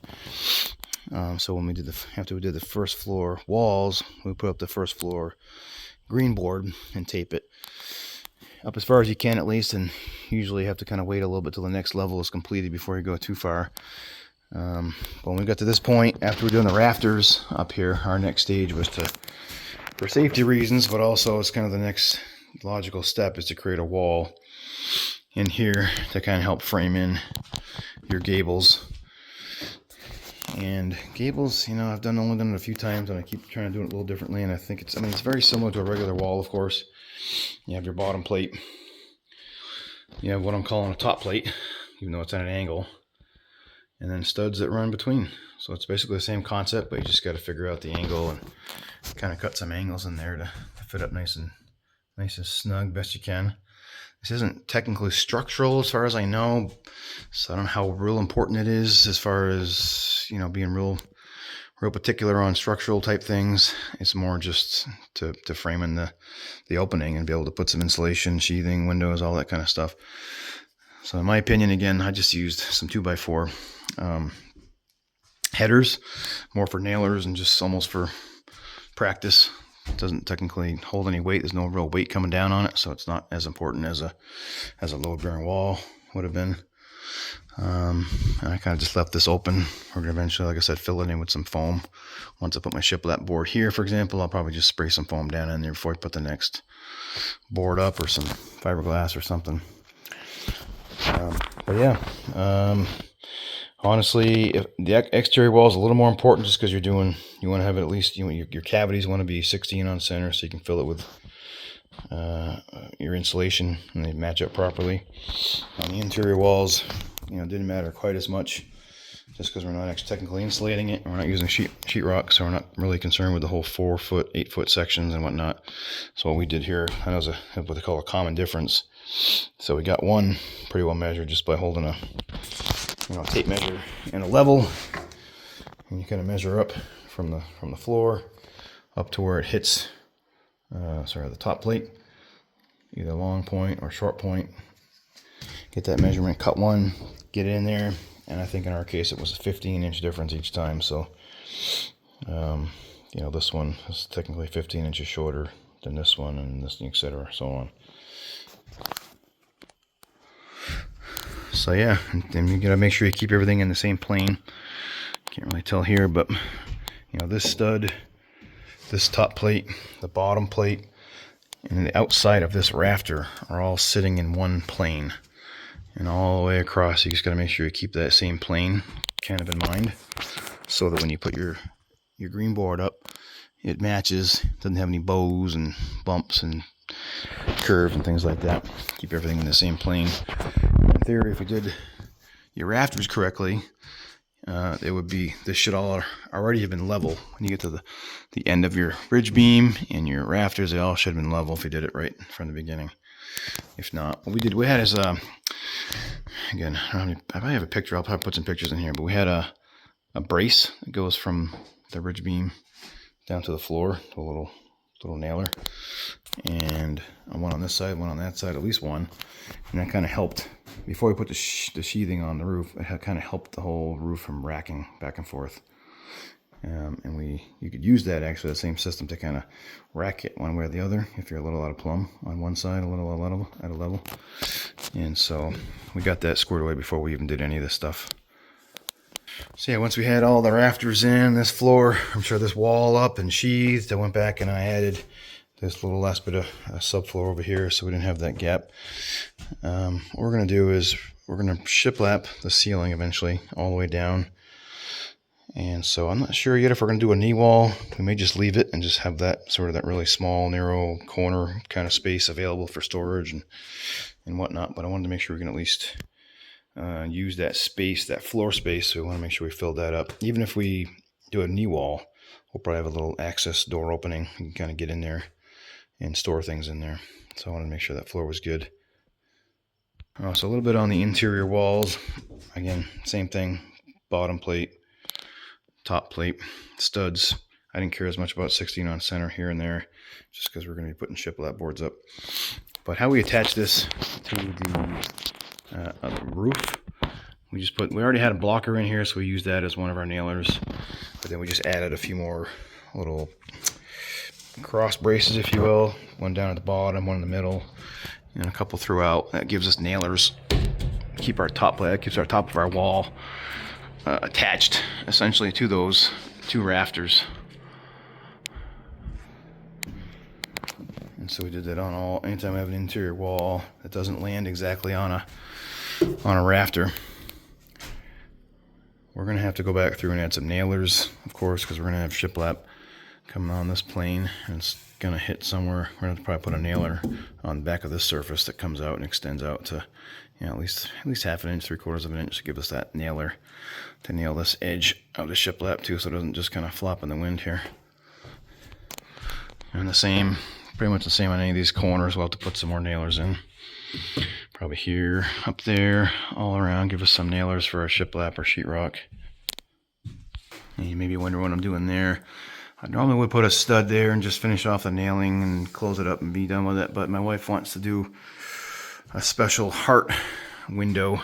So when we did after we did the first floor walls, we put up the first floor green board and tape it up as far as you can, at least, and usually you have to kind of wait a little bit till the next level is completed before you go too far. But when we got to this point, after we're doing the rafters up here, our next stage was for safety reasons, but also it's kind of the next logical step, is to create a wall in here to kind of help frame in your gables. And gables, I've only done it a few times, and I keep trying to do it a little differently, and I think it's very similar to a regular wall, of course. You have your bottom plate. You have what I'm calling a top plate, even though it's at an angle, and then studs that run between. So it's basically the same concept, but you just got to figure out the angle and kind of cut some angles in there to fit up nice and snug best you can. This isn't technically structural as far as I know, so I don't know how real important it is as far as, being real particular on structural type things. It's more just to frame in the opening and be able to put some insulation, sheathing, windows, all that kind of stuff. So in my opinion, again, I just used some 2x4 headers, more for nailers and just almost for practice. It doesn't technically hold any weight. There's no real weight coming down on it, so it's not as important as a load-bearing wall would have been. And I kind of just left this open. We're going to eventually, like I said, fill it in with some foam. Once I put my shiplap board here, for example, I'll probably just spray some foam down in there before I put the next board up, or some fiberglass or something. But yeah, honestly, if the exterior wall is a little more important, just because you want to have it at least, your cavities want to be 16 on center, so you can fill it with your insulation and they match up properly. On the interior walls, it didn't matter quite as much. just because we're not actually technically insulating it. We're not using sheetrock, so we're not really concerned with the whole 4 foot, 8 foot sections and whatnot. So what we did here, I know is what they call a common difference. So we got one pretty well measured just by holding a tape measure and a level, and you kind of measure up from the floor up to where it hits the top plate, either long point or short point. Get that measurement, cut one, get it in there, and I think in our case it was a 15-inch difference each time. So this one is technically 15 inches shorter than this one, and this, etc., so on. So yeah, and you gotta make sure you keep everything in the same plane. Can't really tell here, but this stud, this top plate, the bottom plate, and the outside of this rafter are all sitting in one plane. And all the way across, you just got to make sure you keep that same plane kind of in mind, so that when you put your green board up, it matches, doesn't have any bows and bumps and curves and things like that. Keep everything in the same plane. In theory, if you did your rafters correctly, this should all already have been level. When you get to the end of your bridge beam and your rafters, they all should have been level if you did it right from the beginning. If not, what we had is again, I probably have a picture. I'll probably put some pictures in here, but we had a brace that goes from the bridge beam down to the floor, to a little nailer, and one on this side, one on that side, at least one, and that kind of helped. Before we put the sheathing on the roof, it kind of helped the whole roof from racking back and forth. And you could use that, actually, the same system, to kind of rack it one way or the other if you're a little out of plumb on one side, a little out of level. And so we got that squared away before we even did any of this stuff. So yeah, once we had all the rafters in, this floor, I'm sure this wall up and sheathed, I went back and I added this little last bit of subfloor over here so we didn't have that gap. What we're going to do is we're going to shiplap the ceiling eventually all the way down. And so I'm not sure yet if we're going to do a knee wall. We may just leave it and just have that really small, narrow corner kind of space available for storage and whatnot. But I wanted to make sure we can at least use that space, that floor space. So we want to make sure we fill that up. Even if we do a knee wall, we'll probably have a little access door opening. You can kind of get in there and store things in there. So I wanted to make sure that floor was good. So a little bit on the interior walls. Again, same thing, bottom plate, top plate, studs. I didn't care as much about 16 on center here and there, just because we're going to be putting shiplap boards up. But how we attach this to the roof, we already had a blocker in here, so we used that as one of our nailers. But then we just added a few more little cross braces, if you will, one down at the bottom, one in the middle, and a couple throughout. That gives us nailers. Keep our top plate, that keeps our top of our wall attached essentially to those two rafters. And so we did that on anytime we have an interior wall that doesn't land exactly on a rafter, we're going to have to go back through and add some nailers, of course, because we're going to have shiplap coming on this plane, and it's going to hit somewhere. We're going to probably put a nailer on the back of this surface that comes out and extends out to at least half an inch, 3/4 of an inch, to give us that nailer to nail this edge of the shiplap too, so it doesn't just kind of flop in the wind here. And pretty much the same on any of these corners. We'll have to put some more nailers in. Probably here, up there, all around. Give us some nailers for our shiplap or sheetrock. And you maybe wonder what I'm doing there. I normally would put a stud there and just finish off the nailing and close it up and be done with it, but my wife wants to do a special heart window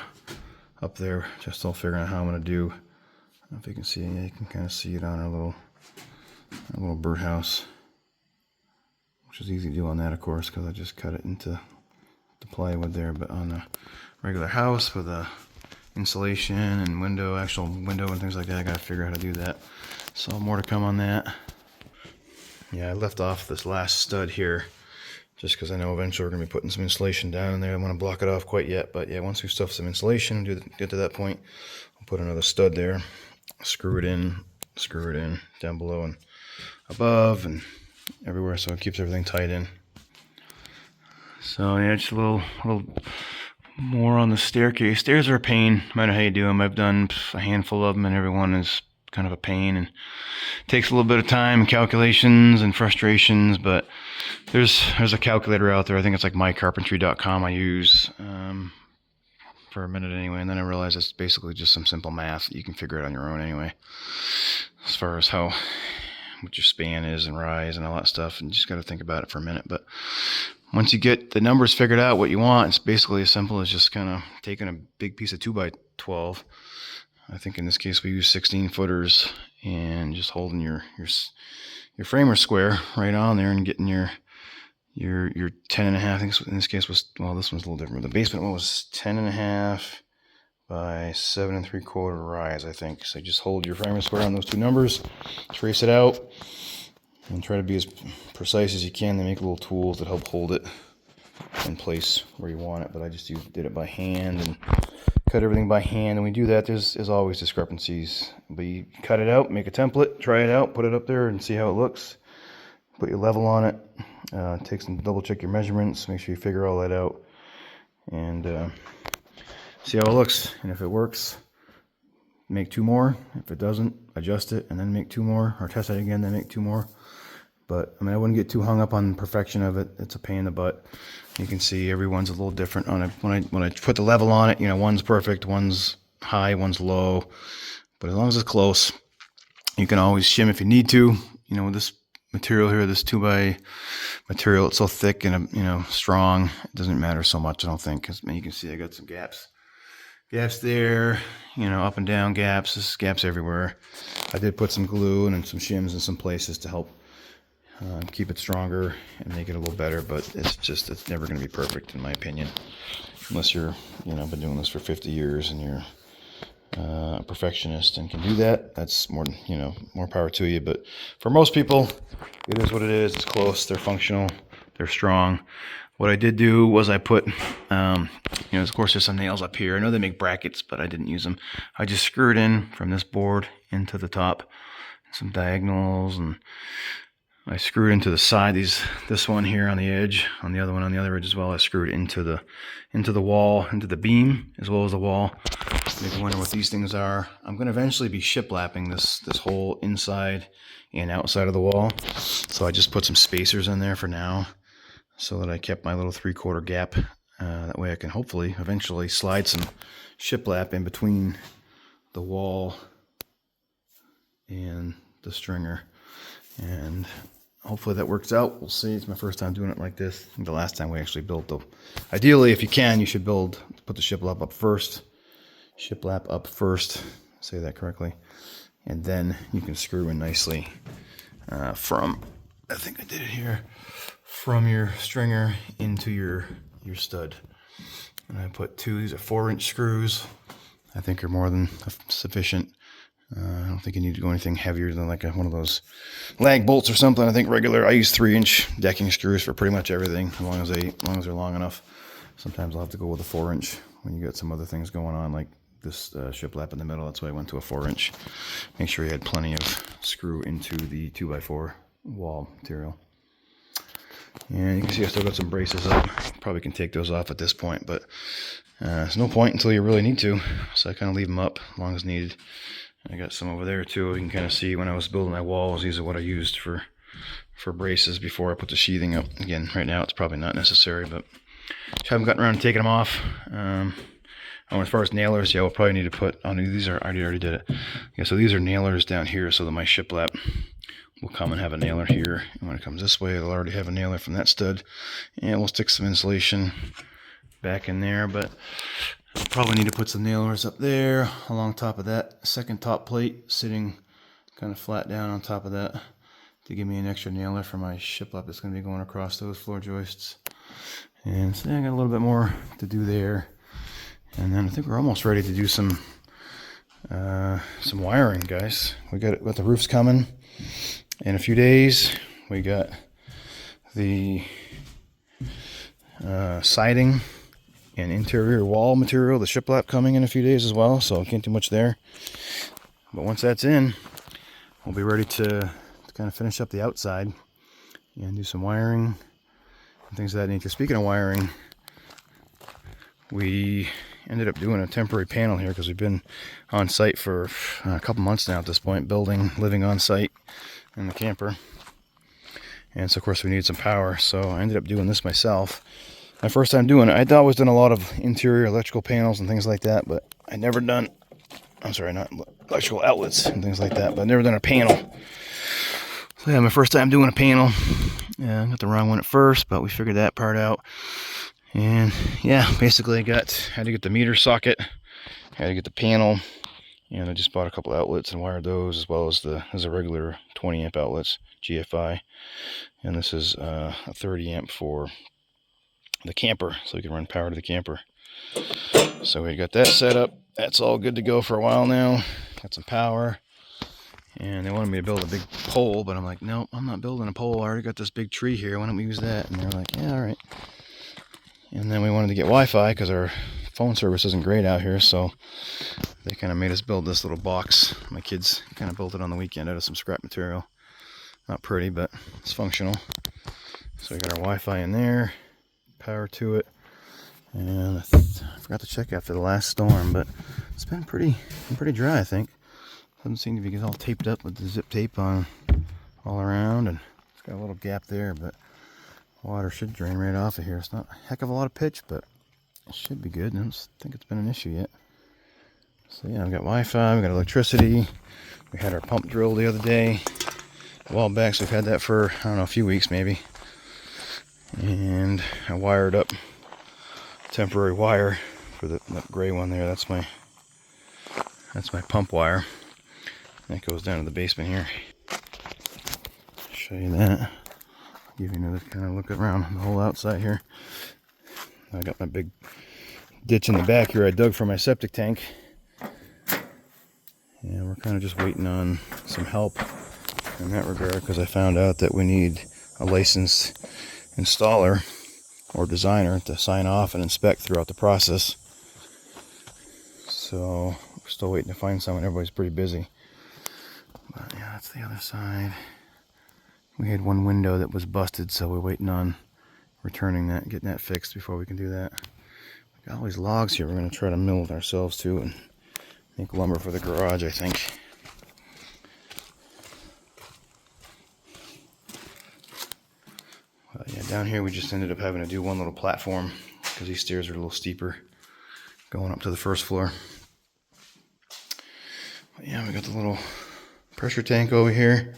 up there. Just still figuring out how I'm going to do. I don't know if you can see it. You can kind of see it on our little birdhouse, which is easy to do on that, of course, because I just cut it into the plywood there. But on a regular house with a insulation and actual window and things like that, I got to figure out how to do that. So more to come on that. Yeah, I left off this last stud here just because I know eventually we're going to be putting some insulation down in there. I don't want to block it off quite yet, but yeah, once we stuff some insulation, get to that point, I'll put another stud there, screw it in down below and above and everywhere, so it keeps everything tight in. So yeah, just a little More on the staircase. Stairs are a pain, no matter how you do them. I've done a handful of them, and every one is kind of a pain, and takes a little bit of time, calculations, and frustrations. But there's a calculator out there. I think it's like mycarpentry.com. I use for a minute anyway, and then I realized it's basically just some simple math. You can figure it on your own anyway, as far as what your span is and rise and all that stuff, and you just got to think about it for a minute. But once you get the numbers figured out, what you want, it's basically as simple as just kind of taking a big piece of 2x12. I think in this case we use 16 footers, and just holding your framer square right on there and getting your 10 and a half. I think in this case was, well, this one's a little different. The basement one was 10 and a half by 7 3/4 rise, I think. So just hold your framer square on those two numbers, trace it out, and try to be as precise as you can. They make little tools that help hold it in place where you want it, but I just did it by hand and cut everything by hand. And we do that. There's always discrepancies, but you cut it out, make a template, try it out, put it up there and see how it looks. Put your level on it, take some, double check your measurements, make sure you figure all that out, and see how it looks. And if it works, make 2 more. If it doesn't, adjust it and then make 2 more, or test it again, then make 2 more. But I mean, I wouldn't get too hung up on perfection of it. It's a pain in the butt. You can see everyone's a little different on it. When I put the level on it, one's perfect, one's high, one's low. But as long as it's close, you can always shim if you need to. With this material here, this 2x material, it's so thick and strong, it doesn't matter so much, I don't think. Because you can see I got some gaps there, up and down gaps. There's gaps everywhere. I did put some glue and some shims in some places to help keep it stronger and make it a little better, but it's never going to be perfect in my opinion, unless you're been doing this for 50 years and you're a perfectionist and can do that. That's more power to you. But for most people, it is what it is. It's close, they're functional, they're strong. What I did do was I put of course there's some nails up here. I know they make brackets, but I didn't use them. I just screwed in from this board into the top, some diagonals, and I screwed into the side, this one here on the edge, on the other one on the other edge as well. I screwed into the wall, into the beam, as well as the wall. If you wonder what these things are, I'm going to eventually be shiplapping this whole inside and outside of the wall. So I just put some spacers in there for now, so that I kept my little 3/4 gap. That way I can hopefully eventually slide some shiplap in between the wall and the stringer. And hopefully that works out. We'll see. It's my first time doing it like this. I think the last time we actually built ideally, if you can, you should put the shiplap up first. Say that correctly. And then you can screw in nicely from, I think I did it here, from your stringer into your stud. And I put 2, these are 4-inch screws. I think are more than sufficient. I don't think you need to go anything heavier than like one of those lag bolts or something. I think I use 3-inch decking screws for pretty much everything, as long as they're long enough. Sometimes I'll have to go with a 4-inch when you got some other things going on, like this shiplap in the middle. That's why I went to a 4-inch. Make sure you had plenty of screw into the 2x4 wall material. And you can see I still got some braces up. Probably can take those off at this point, but there's no point until you really need to. So I kind of leave them up as long as needed. I got some over there too. You can kind of see when I was building my walls, these are what I used for braces before I put the sheathing up. Again, right now it's probably not necessary, but I haven't gotten around to taking them off. As far as nailers, yeah, we'll probably need to put on these. I already did it. Yeah, so these are nailers down here, so that my shiplap will come and have a nailer here. And when it comes this way, it'll already have a nailer from that stud. And we'll stick some insulation back in there, but I'll probably need to put some nailers up there along top of that second top plate, sitting kind of flat down on top of that, to give me an extra nailer for my shiplap that's going to be going across those floor joists. And so I got a little bit more to do there. And then I think we're almost ready to do some wiring, guys. We got the roofs coming in a few days. We got the siding and interior wall material, the shiplap, coming in a few days as well, so I can't do much there. But once that's in, we'll be ready to kind of finish up the outside and do some wiring and things of that nature. Speaking of wiring, we ended up doing a temporary panel here because we've been on site for a couple months now at this point, living on site in the camper. And so of course we needed some power, so I ended up doing this myself. My first time doing it. I'd always done a lot of interior electrical panels and things like that, but I'd never done, I'm sorry, not electrical outlets and things like that, but I'd never done a panel. So yeah, my first time doing a panel. Yeah, I got the wrong one at first, but we figured that part out. And yeah, basically had to get the meter socket, had to get the panel, and I just bought a couple outlets and wired those, as well as the regular 20 amp outlets, GFI. And this is a 30 amp for the camper, so we can run power to the camper. So we got that set up. That's all good to go for a while now. Got some power. And they wanted me to build a big pole, but I'm like, no, I'm not building a pole. I already got this big tree here. Why don't we use that? And they're like, yeah, all right. And then we wanted to get Wi-Fi because our phone service isn't great out here, so they kind of made us build this little box. My kids kind of built it on the weekend out of some scrap material. Not pretty, but it's functional. So we got our Wi-Fi in there, power to it, and I forgot to check after the last storm, but it's been pretty dry, I think. Doesn't seem to be all taped up with the zip tape on all around, and it's got a little gap there, but water should drain right off of here. It's not a heck of a lot of pitch, but it should be good. I don't think it's been an issue yet. So yeah, we've got Wi-Fi, we've got electricity. We had our pump drilled the other day, a while back, so we've had that for, I don't know, a few weeks maybe. And I wired up temporary wire for that gray one there. That's my pump wire. That goes down to the basement here. Show you that. Give you another kind of look around the whole outside here. I got my big ditch in the back here I dug for my septic tank. And we're kind of just waiting on some help in that regard, because I found out that we need a licensed installer or designer to sign off and inspect throughout the process. So we're still waiting to find someone. Everybody's pretty busy. But yeah, that's the other side. We had one window that was busted, so we're waiting on returning that, getting that fixed before we can do that. We got all these logs here. We're going to try to mill it ourselves too and make lumber for the garage, I think. Yeah, down here we just ended up having to do one little platform because these stairs are a little steeper going up to the first floor. But yeah, we got the little pressure tank over here.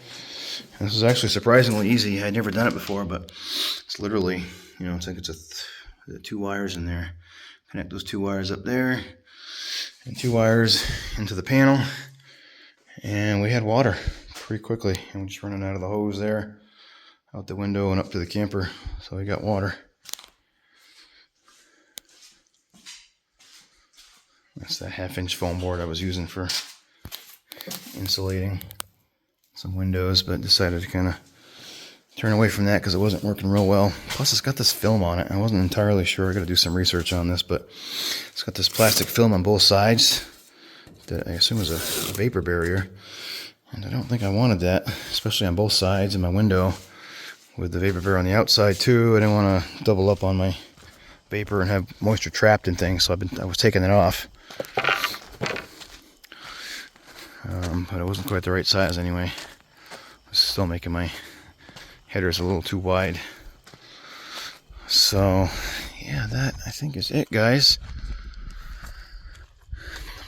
And this is actually surprisingly easy. I'd never done it before, but it's literally, you know, it's like it's two wires in there. Connect those two wires up there and two wires into the panel. And we had water pretty quickly. And we're just running out of the hose there, out the window and up to the camper. So we got water. That's that 1/2-inch foam board I was using for insulating some windows, but decided to kind of turn away from that because it wasn't working real well. Plus it's got this film on it. I wasn't entirely sure. I got to do some research on this, but it's got this plastic film on both sides that I assume is a vapor barrier, and I don't think I wanted that, especially on both sides in my window with the vapor barrier on the outside too. I didn't want to double up on my vapor and have moisture trapped in things, so I was taking it off. But it wasn't quite the right size anyway. I was still making my headers a little too wide. So yeah, that I think is it, guys.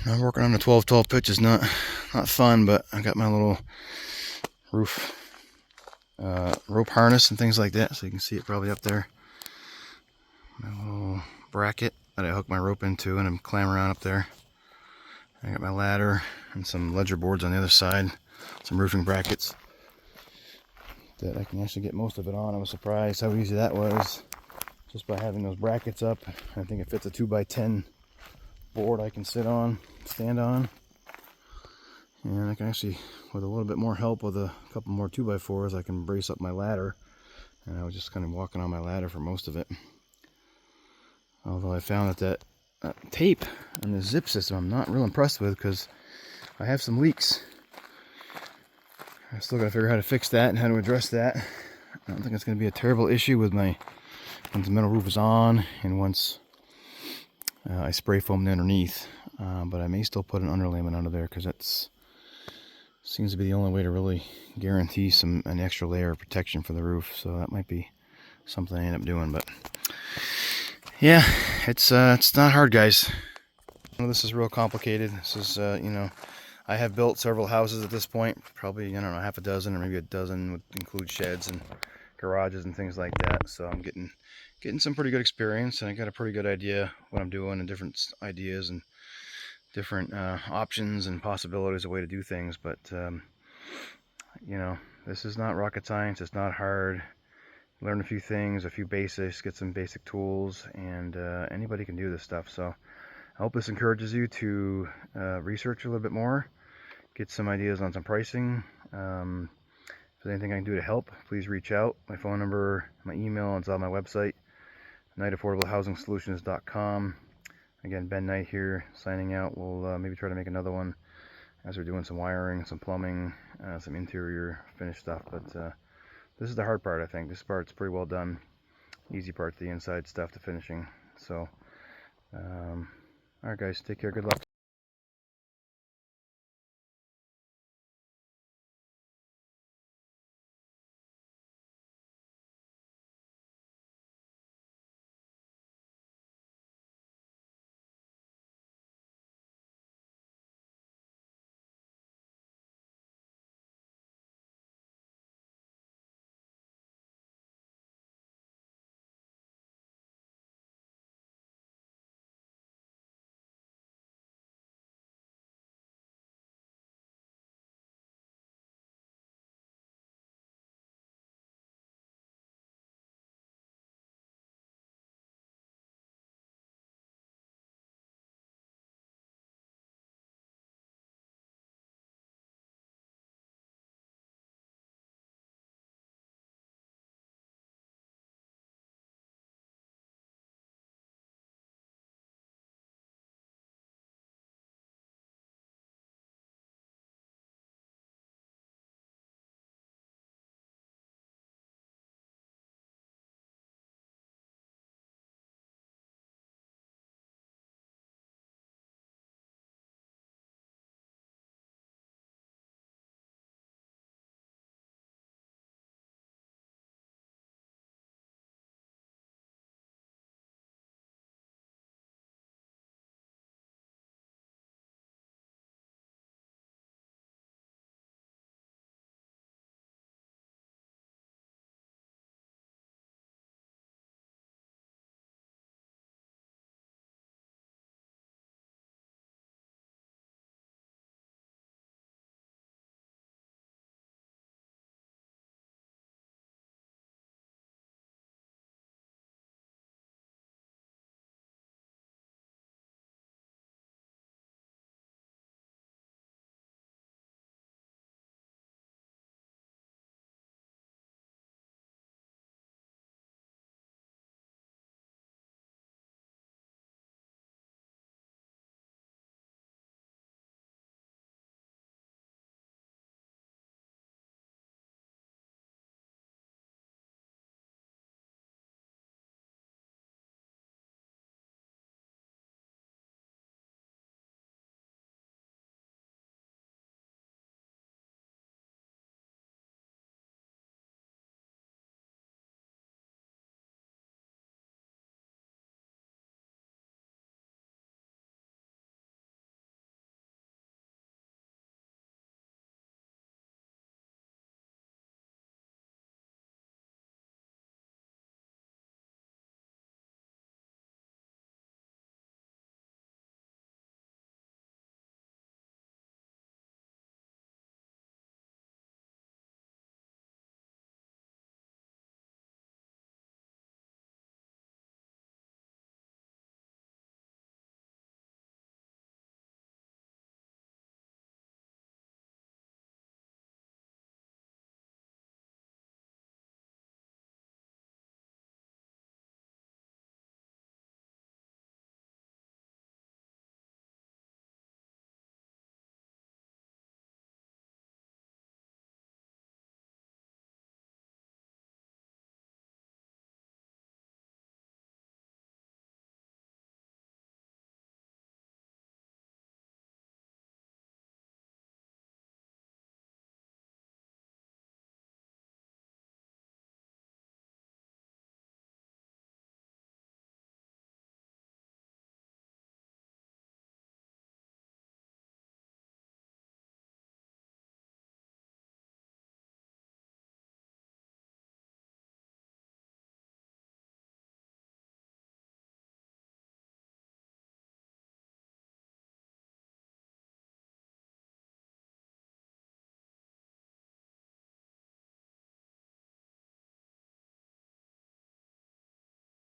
I'm working on the 12-12 pitch is not fun, but I got my little roof rope harness and things like that, so you can see it probably up there. My little bracket that I hook my rope into and I'm clambering around up there. I got my ladder and some ledger boards on the other side, some roofing brackets that I can actually get most of it on. I was surprised how easy that was just by having those brackets up. I think it fits a 2x10 board I can stand on. And I can actually, with a little bit more help with a couple more 2x4s, I can brace up my ladder. And I was just kind of walking on my ladder for most of it. Although I found that tape on the zip system I'm not real impressed with, because I have some leaks. I still gotta figure out how to fix that and how to address that. I don't think it's gonna be a terrible issue with once the metal roof is on and once I spray foamed underneath, but I may still put an underlayment under there because that's seems to be the only way to really guarantee an extra layer of protection for the roof. So that might be something I end up doing. But yeah, it's not hard, guys. This is real complicated. This is I have built several houses at this point, probably, I don't know, half a dozen or maybe a dozen, would include sheds and garages and things like that. So I'm getting some pretty good experience, and I got a pretty good idea what I'm doing and different ideas and different options and possibilities of way to do things. But this is not rocket science. It's not hard. Learn a few things, a few basics, get some basic tools, and anybody can do this stuff. So I hope this encourages you to research a little bit more, get some ideas on some pricing. If there's anything I can do to help, please reach out. My phone number, my email, it's on my website, knightaffordablehousingsolutions.com. Again, Ben Knight here, signing out. We'll maybe try to make another one as we're doing some wiring, some plumbing, some interior finish stuff. But this is the hard part, I think. This part's pretty well done. Easy part's the inside stuff, the finishing. So, alright guys, take care, good luck.